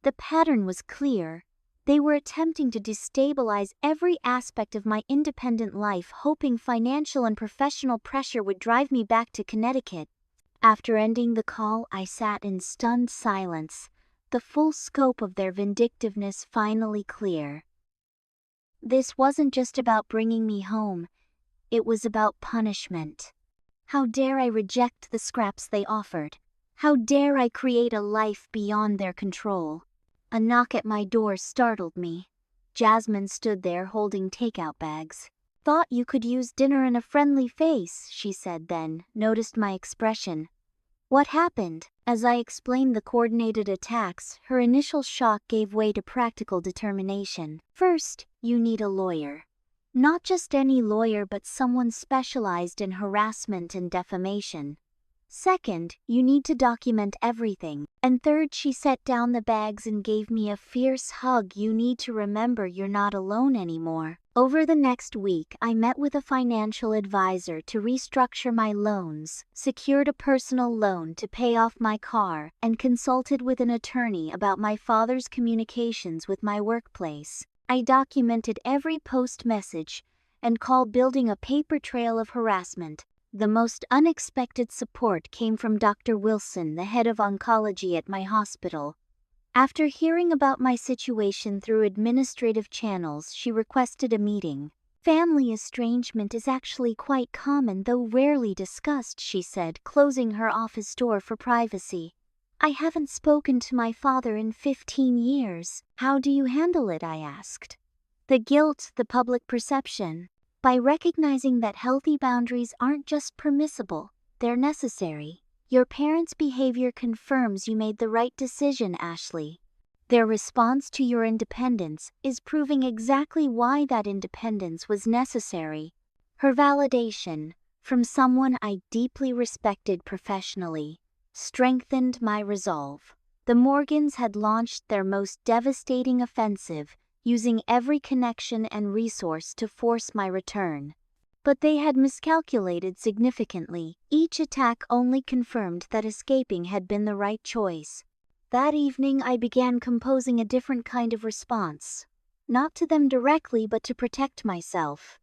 The pattern was clear. They were attempting to destabilize every aspect of my independent life, hoping financial and professional pressure would drive me back to Connecticut. After ending the call, I sat in stunned silence, the full scope of their vindictiveness finally clear. This wasn't just about bringing me home, it was about punishment. How dare I reject the scraps they offered? How dare I create a life beyond their control? A knock at my door startled me. Jasmine stood there holding takeout bags. "Thought you could use dinner and a friendly face," she said, then noticed my expression. "What happened?" As I explained the coordinated attacks, her initial shock gave way to practical determination. "First, you need a lawyer. Not just any lawyer, but someone specialized in harassment and defamation. Second, you need to document everything. And third," she set down the bags and gave me a fierce hug, "you need to remember you're not alone anymore." Over the next week, I met with a financial advisor to restructure my loans, secured a personal loan to pay off my car, and consulted with an attorney about my father's communications with my workplace. I documented every post, message, and call, building a paper trail of harassment. The most unexpected support came from Dr. Wilson, the head of oncology at my hospital. After hearing about my situation through administrative channels, she requested a meeting. "Family estrangement is actually quite common, though rarely discussed," she said, closing her office door for privacy. "I haven't spoken to my father in 15 years. How do you handle it?" I asked. "The guilt, the public perception. By recognizing that healthy boundaries aren't just permissible, they're necessary. Your parents' behavior confirms you made the right decision, Ashley. Their response to your independence is proving exactly why that independence was necessary." Her validation, from someone I deeply respected professionally, strengthened my resolve. The Morgans had launched their most devastating offensive, using every connection and resource to force my return. But they had miscalculated significantly. Each attack only confirmed that escaping had been the right choice. That evening I began composing a different kind of response. Not to them directly, but to protect myself.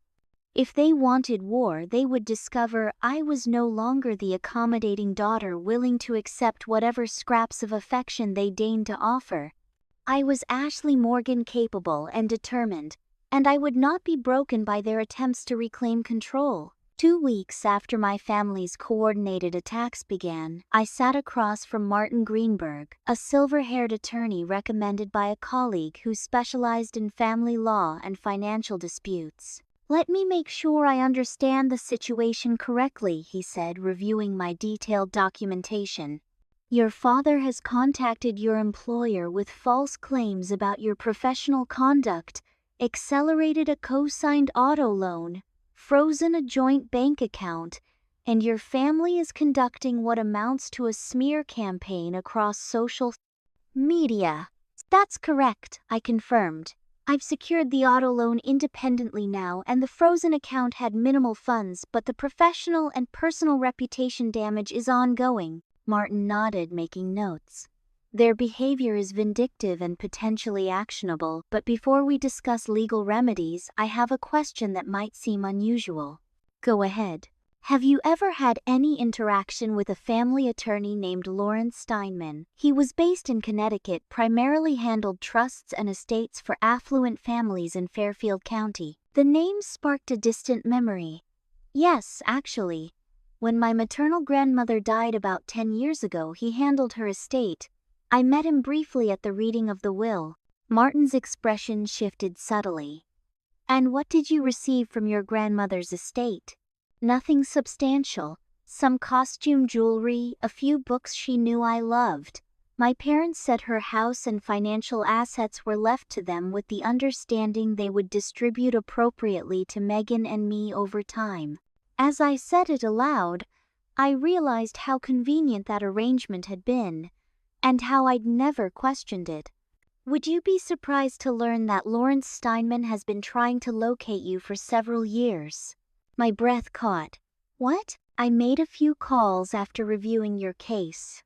If they wanted war, they would discover I was no longer the accommodating daughter willing to accept whatever scraps of affection they deigned to offer. I was Ashley Morgan, capable and determined, and I would not be broken by their attempts to reclaim control. 2 weeks after my family's coordinated attacks began, I sat across from Martin Greenberg, a silver-haired attorney recommended by a colleague who specialized in family law and financial disputes. "Let me make sure I understand the situation correctly," he said, reviewing my detailed documentation. "Your father has contacted your employer with false claims about your professional conduct, accelerated a co-signed auto loan, frozen a joint bank account, and your family is conducting what amounts to a smear campaign across social media." "That's correct," I confirmed. "I've secured the auto loan independently now, and the frozen account had minimal funds, but the professional and personal reputation damage is ongoing." Martin nodded, making notes. "Their behavior is vindictive and potentially actionable, but before we discuss legal remedies, I have a question that might seem unusual." "Go ahead." "Have you ever had any interaction with a family attorney named Lawrence Steinman? He was based in Connecticut, primarily handled trusts and estates for affluent families in Fairfield County." The name sparked a distant memory. "Yes, actually. When my maternal grandmother died about 10 years ago, he handled her estate. I met him briefly at the reading of the will." Martin's expression shifted subtly. "And what did you receive from your grandmother's estate?" "Nothing substantial. Some costume jewelry, a few books she knew I loved. My parents said her house and financial assets were left to them with the understanding they would distribute appropriately to Megan and me over time." As I said it aloud, I realized how convenient that arrangement had been, and how I'd never questioned it. "Would you be surprised to learn that Lawrence Steinman has been trying to locate you for several years?" My breath caught. "What?" "I made a few calls after reviewing your case.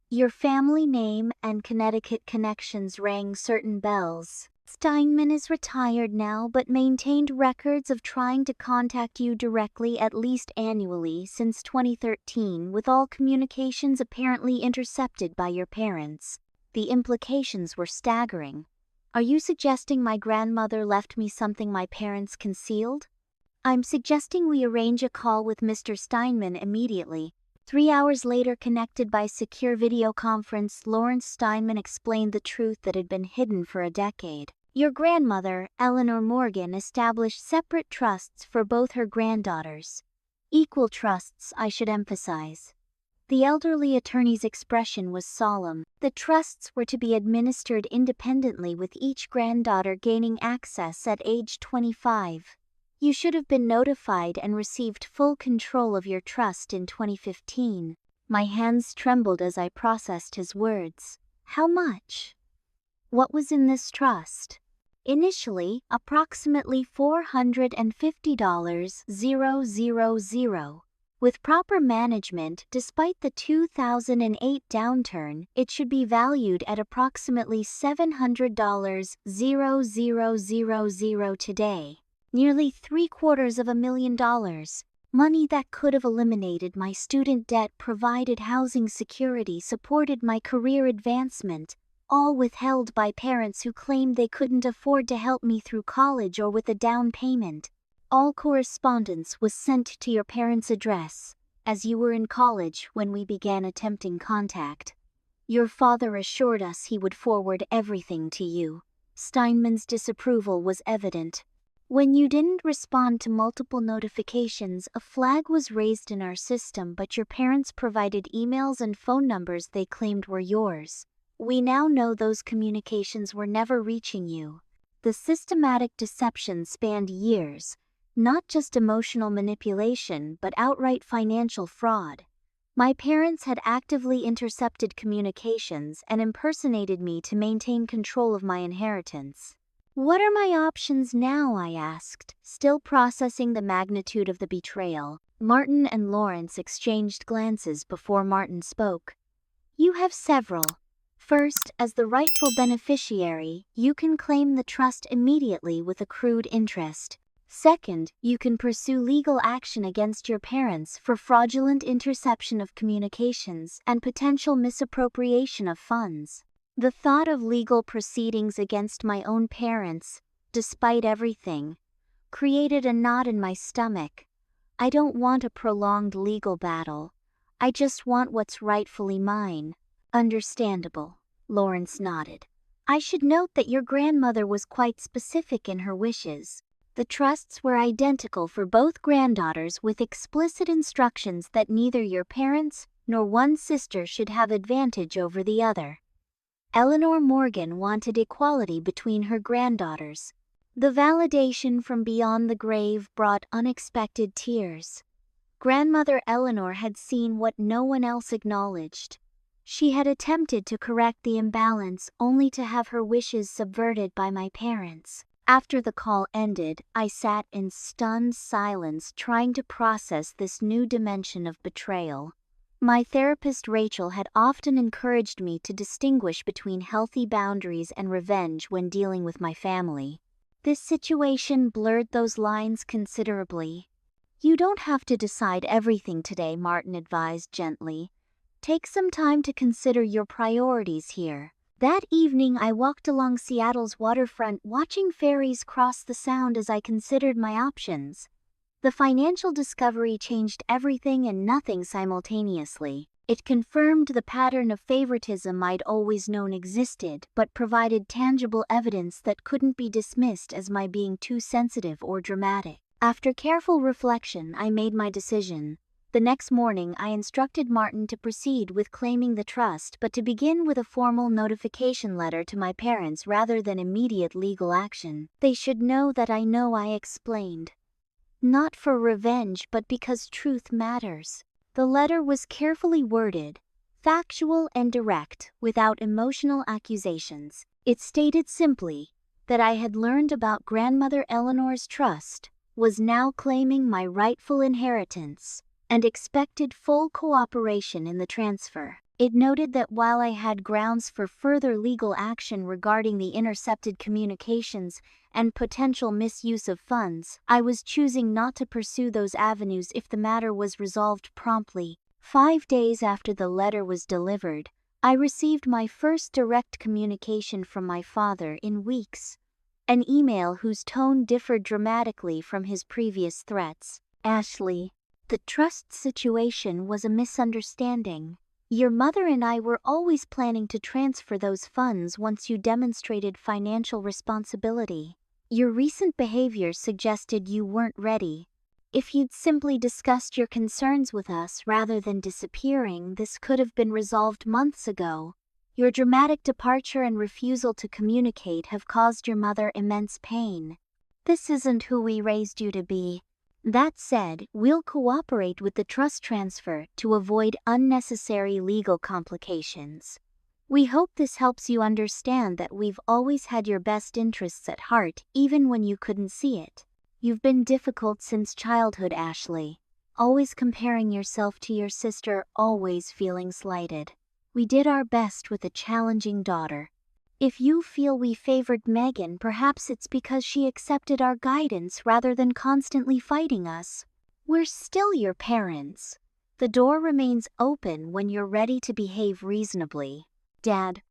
Your family name and Connecticut connections rang certain bells. Steinman is retired now, but maintained records of trying to contact you directly at least annually since 2013, with all communications apparently intercepted by your parents." The implications were staggering. "Are you suggesting my grandmother left me something my parents concealed?" "I'm suggesting we arrange a call with Mr. Steinman immediately." 3 hours later, connected by secure video conference, Lawrence Steinman explained the truth that had been hidden for a decade. "Your grandmother, Eleanor Morgan, established separate trusts for both her granddaughters. Equal trusts, I should emphasize." The elderly attorney's expression was solemn. "The trusts were to be administered independently, with each granddaughter gaining access at age 25. You should have been notified and received full control of your trust in 2015. My hands trembled as I processed his words. "How much? What was in this trust?" "Initially, approximately $450,000. With proper management, despite the 2008 downturn, it should be valued at approximately $700,000 today. Nearly $750,000. Money that could have eliminated my student debt, provided housing security, supported my career advancement, all withheld by parents who claimed they couldn't afford to help me through college or with a down payment. All correspondence was sent to your parents' address, as you were in college when we began attempting contact. Your father assured us he would forward everything to you." Steinman's disapproval was evident. "When you didn't respond to multiple notifications, a flag was raised in our system, but your parents provided emails and phone numbers they claimed were yours. We now know those communications were never reaching you." The systematic deception spanned years, not just emotional manipulation, but outright financial fraud. My parents had actively intercepted communications and impersonated me to maintain control of my inheritance. "What are my options now?" I asked, still processing the magnitude of the betrayal. Martin and Lawrence exchanged glances before Martin spoke. "You have several. First, as the rightful beneficiary, you can claim the trust immediately with accrued interest. Second, you can pursue legal action against your parents for fraudulent interception of communications and potential misappropriation of funds." The thought of legal proceedings against my own parents, despite everything, created a knot in my stomach. I don't want a prolonged legal battle. I just want what's rightfully mine. "Understandable," Lawrence nodded. "I should note that your grandmother was quite specific in her wishes. The trusts were identical for both granddaughters, with explicit instructions that neither your parents nor one sister should have advantage over the other." Eleanor Morgan wanted equality between her granddaughters. The validation from beyond the grave brought unexpected tears. Grandmother Eleanor had seen what no one else acknowledged. She had attempted to correct the imbalance only to have her wishes subverted by my parents. After the call ended, I sat in stunned silence, trying to process this new dimension of betrayal. My therapist Rachel had often encouraged me to distinguish between healthy boundaries and revenge when dealing with my family. This situation blurred those lines considerably. "You don't have to decide everything today," Martin advised gently. "Take some time to consider your priorities here." That evening I walked along Seattle's waterfront, watching ferries cross the Sound as I considered my options. The financial discovery changed everything and nothing simultaneously. It confirmed the pattern of favoritism I'd always known existed, but provided tangible evidence that couldn't be dismissed as my being too sensitive or dramatic. After careful reflection, I made my decision. The next morning, I instructed Martin to proceed with claiming the trust, but to begin with a formal notification letter to my parents rather than immediate legal action. "They should know that I explained. Not for revenge, but because truth matters." The letter was carefully worded, factual and direct, without emotional accusations. It stated simply that I had learned about grandmother Eleanor's trust, was now claiming my rightful inheritance, and expected full cooperation in the transfer. It noted that while I had grounds for further legal action regarding the intercepted communications and potential misuse of funds, I was choosing not to pursue those avenues if the matter was resolved promptly. 5 days after the letter was delivered, I received my first direct communication from my father in weeks. An email whose tone differed dramatically from his previous threats. "Ashley, the trust situation was a misunderstanding. Your mother and I were always planning to transfer those funds once you demonstrated financial responsibility. Your recent behavior suggested you weren't ready. If you'd simply discussed your concerns with us rather than disappearing, this could have been resolved months ago. Your dramatic departure and refusal to communicate have caused your mother immense pain. This isn't who we raised you to be. That said, we'll cooperate with the trust transfer to avoid unnecessary legal complications. We hope this helps you understand that we've always had your best interests at heart, even when you couldn't see it. You've been difficult since childhood, Ashley. Always comparing yourself to your sister, always feeling slighted. We did our best with a challenging daughter. If you feel we favored Megan, perhaps it's because she accepted our guidance rather than constantly fighting us. We're still your parents. The door remains open when you're ready to behave reasonably." Dad.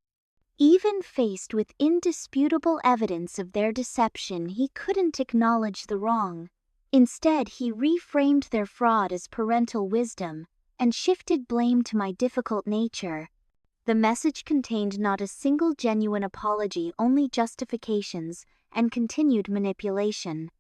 Even faced with indisputable evidence of their deception, he couldn't acknowledge the wrong. Instead, he reframed their fraud as parental wisdom and shifted blame to my difficult nature. The message contained not a single genuine apology, only justifications and continued manipulation.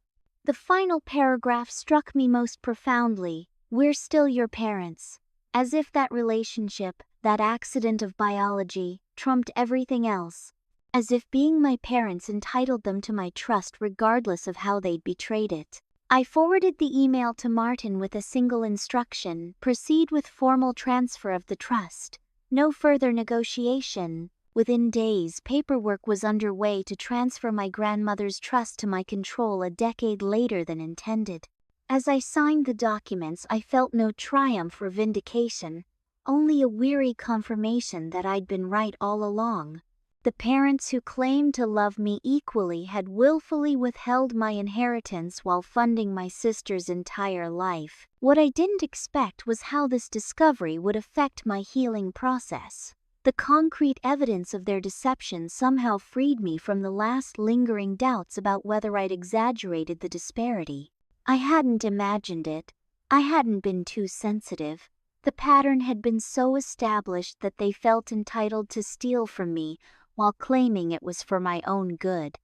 The final paragraph struck me most profoundly. "We're still your parents." As if that relationship, that accident of biology, trumped everything else. As if being my parents entitled them to my trust regardless of how they'd betrayed it. I forwarded the email to Martin with a single instruction: proceed with formal transfer of the trust. No further negotiation. Within days, paperwork was underway to transfer my grandmother's trust to my control a decade later than intended. As I signed the documents, I felt no triumph or vindication, only a weary confirmation that I'd been right all along. The parents who claimed to love me equally had willfully withheld my inheritance while funding my sister's entire life. What I didn't expect was how this discovery would affect my healing process. The concrete evidence of their deception somehow freed me from the last lingering doubts about whether I'd exaggerated the disparity. I hadn't imagined it. I hadn't been too sensitive. The pattern had been so established that they felt entitled to steal from me while claiming it was for my own good.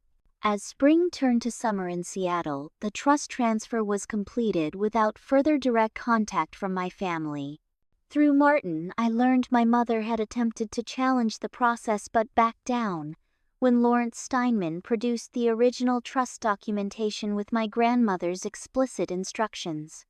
As spring turned to summer in Seattle, the trust transfer was completed without further direct contact from my family. Through Martin, I learned my mother had attempted to challenge the process but backed down when Lawrence Steinman produced the original trust documentation with my grandmother's explicit instructions.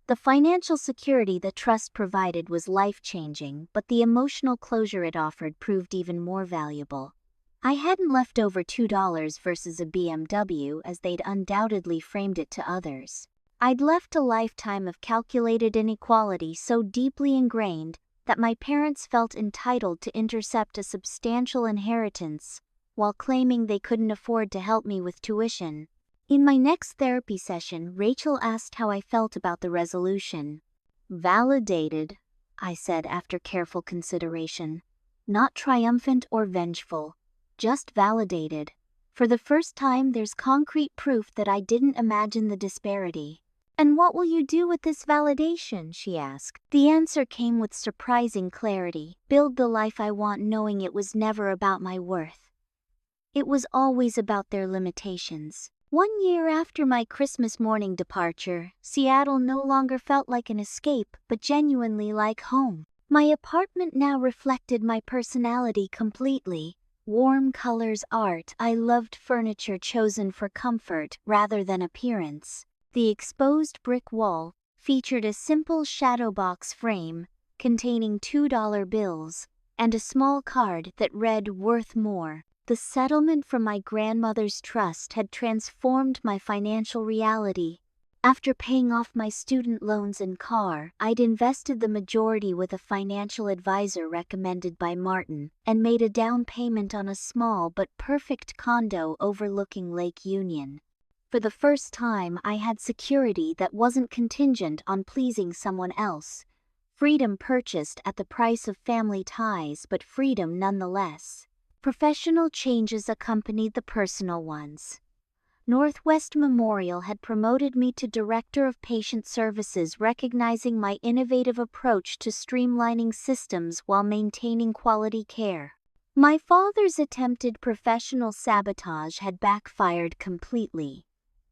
The financial security the trust provided was life-changing, but the emotional closure it offered proved even more valuable. I hadn't left over $2 versus a BMW as they'd undoubtedly framed it to others. I'd left a lifetime of calculated inequality so deeply ingrained that my parents felt entitled to intercept a substantial inheritance while claiming they couldn't afford to help me with tuition. In my next therapy session, Rachel asked how I felt about the resolution. "Validated," I said after careful consideration. "Not triumphant or vengeful, just validated. For the first time, there's concrete proof that I didn't imagine the disparity." "And what will you do with this validation?" she asked. The answer came with surprising clarity. "Build the life I want, knowing it was never about my worth. It was always about their limitations." 1 year after my Christmas morning departure, Seattle no longer felt like an escape, but genuinely like home. My apartment now reflected my personality completely. Warm colors, art. I loved furniture chosen for comfort rather than appearance. The exposed brick wall featured a simple shadow box frame containing $2 bills and a small card that read "Worth More." The settlement from my grandmother's trust had transformed my financial reality. After paying off my student loans and car, I'd invested the majority with a financial advisor recommended by Martin and made a down payment on a small but perfect condo overlooking Lake Union. For the first time, I had security that wasn't contingent on pleasing someone else. Freedom purchased at the price of family ties, but freedom nonetheless. Professional changes accompanied the personal ones. Northwest Memorial had promoted me to Director of Patient Services, recognizing my innovative approach to streamlining systems while maintaining quality care. My father's attempted professional sabotage had backfired completely.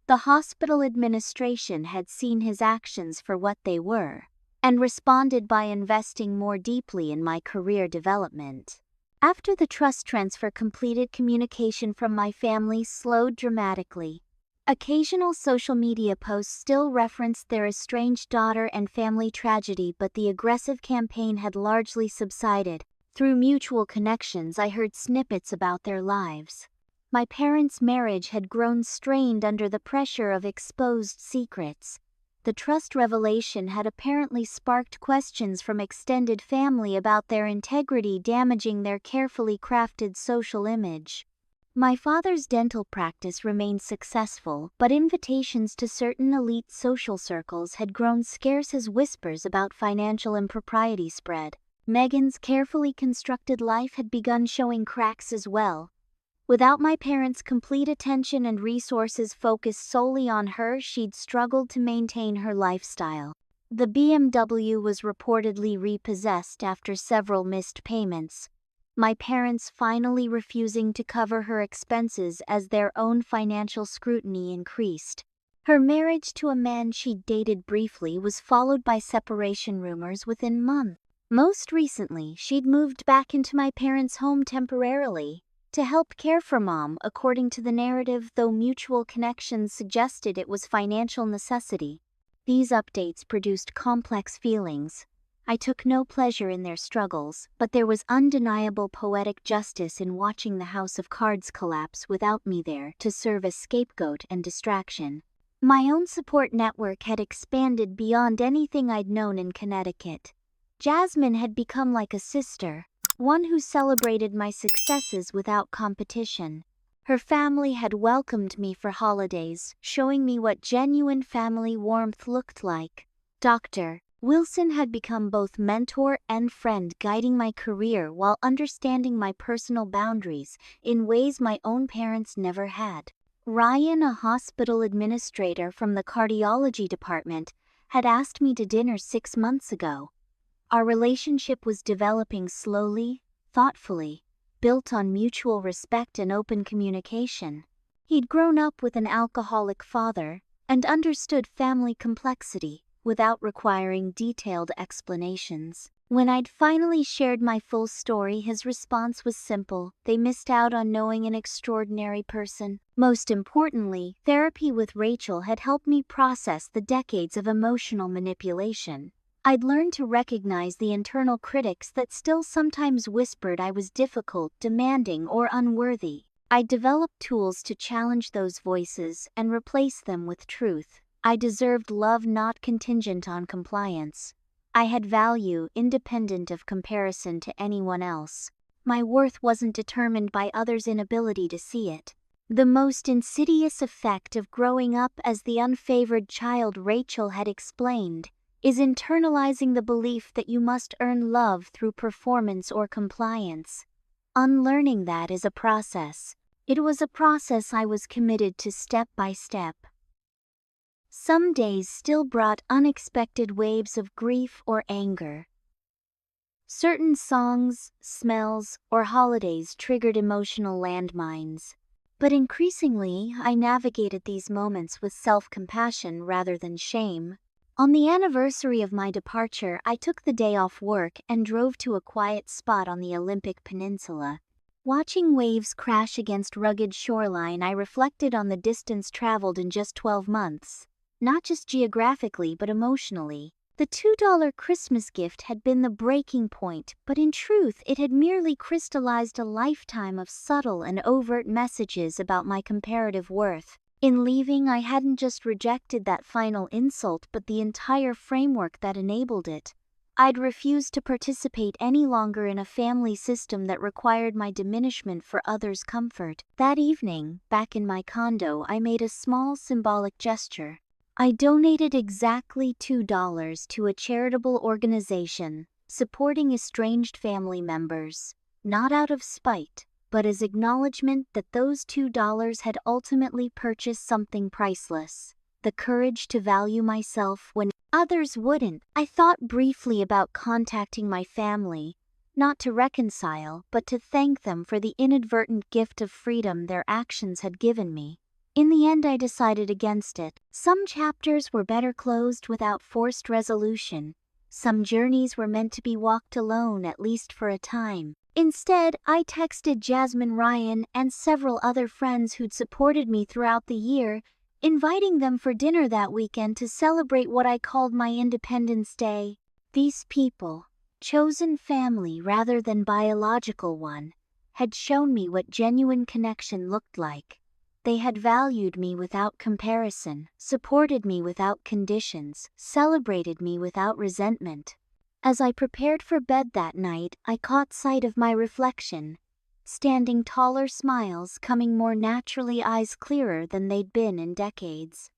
The hospital administration had seen his actions for what they were, and responded by investing more deeply in my career development. After the trust transfer completed, communication from my family slowed dramatically. Occasional social media posts still referenced their estranged daughter and family tragedy, but the aggressive campaign had largely subsided. Through mutual connections, I heard snippets about their lives. My parents' marriage had grown strained under the pressure of exposed secrets. The trust revelation had apparently sparked questions from extended family about their integrity, damaging their carefully crafted social image. My father's dental practice remained successful, but invitations to certain elite social circles had grown scarce as whispers about financial impropriety spread. Megan's carefully constructed life had begun showing cracks as well. Without my parents' complete attention and resources focused solely on her, she'd struggled to maintain her lifestyle. The BMW was reportedly repossessed after several missed payments, my parents finally refusing to cover her expenses as their own financial scrutiny increased. Her marriage to a man she'd dated briefly was followed by separation rumors within months. Most recently, she'd moved back into my parents' home temporarily to help care for Mom, according to the narrative, though mutual connections suggested it was financial necessity. These updates produced complex feelings. I took no pleasure in their struggles, but there was undeniable poetic justice in watching the house of cards collapse without me there to serve as scapegoat and distraction. My own support network had expanded beyond anything I'd known in Connecticut. Jasmine had become like a sister, one who celebrated my successes without competition. Her family had welcomed me for holidays, showing me what genuine family warmth looked like. Dr. Wilson had become both mentor and friend, guiding my career while understanding my personal boundaries in ways my own parents never had. Ryan, a hospital administrator from the cardiology department, had asked me to dinner 6 months ago. Our relationship was developing slowly, thoughtfully, built on mutual respect and open communication. He'd grown up with an alcoholic father and understood family complexity without requiring detailed explanations. When I'd finally shared my full story, his response was simple: they missed out on knowing an extraordinary person. Most importantly, therapy with Rachel had helped me process the decades of emotional manipulation. I'd learned to recognize the internal critics that still sometimes whispered I was difficult, demanding, or unworthy. I developed tools to challenge those voices and replace them with truth. I deserved love not contingent on compliance. I had value independent of comparison to anyone else. My worth wasn't determined by others' inability to see it. The most insidious effect of growing up as the unfavored child, Rachel had explained, is internalizing the belief that you must earn love through performance or compliance. Unlearning that is a process. It was a process I was committed to step by step. Some days still brought unexpected waves of grief or anger. Certain songs, smells, or holidays triggered emotional landmines. But increasingly, I navigated these moments with self-compassion rather than shame. On the anniversary of my departure, I took the day off work and drove to a quiet spot on the Olympic Peninsula. Watching waves crash against rugged shoreline, I reflected on the distance traveled in just 12 months. Not just geographically but emotionally. The $2 Christmas gift had been the breaking point, but in truth it had merely crystallized a lifetime of subtle and overt messages about my comparative worth. In leaving, I hadn't just rejected that final insult but the entire framework that enabled it. I'd refused to participate any longer in a family system that required my diminishment for others' comfort. That evening, back in my condo, I made a small symbolic gesture. I donated exactly $2 to a charitable organization supporting estranged family members, not out of spite, but as acknowledgement that those $2 had ultimately purchased something priceless: the courage to value myself when others wouldn't. I thought briefly about contacting my family, not to reconcile, but to thank them for the inadvertent gift of freedom their actions had given me. In the end, I decided against it. Some chapters were better closed without forced resolution. Some journeys were meant to be walked alone, at least for a time. Instead, I texted Jasmine, Ryan, and several other friends who'd supported me throughout the year, inviting them for dinner that weekend to celebrate what I called my Independence Day. These people, chosen family rather than biological one, had shown me what genuine connection looked like. They had valued me without comparison, supported me without conditions, celebrated me without resentment. As I prepared for bed that night, I caught sight of my reflection, standing taller, smiles coming more naturally, eyes clearer than they'd been in decades.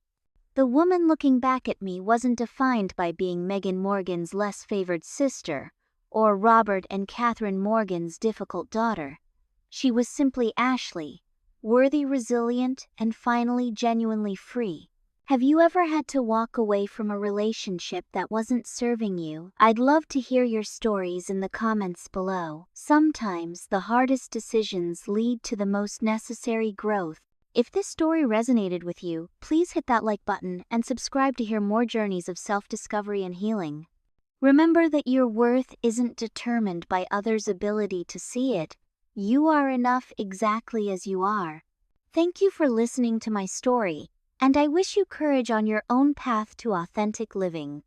The woman looking back at me wasn't defined by being Megan Morgan's less favored sister, or Robert and Catherine Morgan's difficult daughter. She was simply Ashley, worthy, resilient, and finally genuinely free. Have you ever had to walk away from a relationship that wasn't serving you? I'd love to hear your stories in the comments below. Sometimes the hardest decisions lead to the most necessary growth. If this story resonated with you, please hit that like button and subscribe to hear more journeys of self-discovery and healing. Remember that your worth isn't determined by others' ability to see it. You are enough exactly as you are. Thank you for listening to my story, and I wish you courage on your own path to authentic living.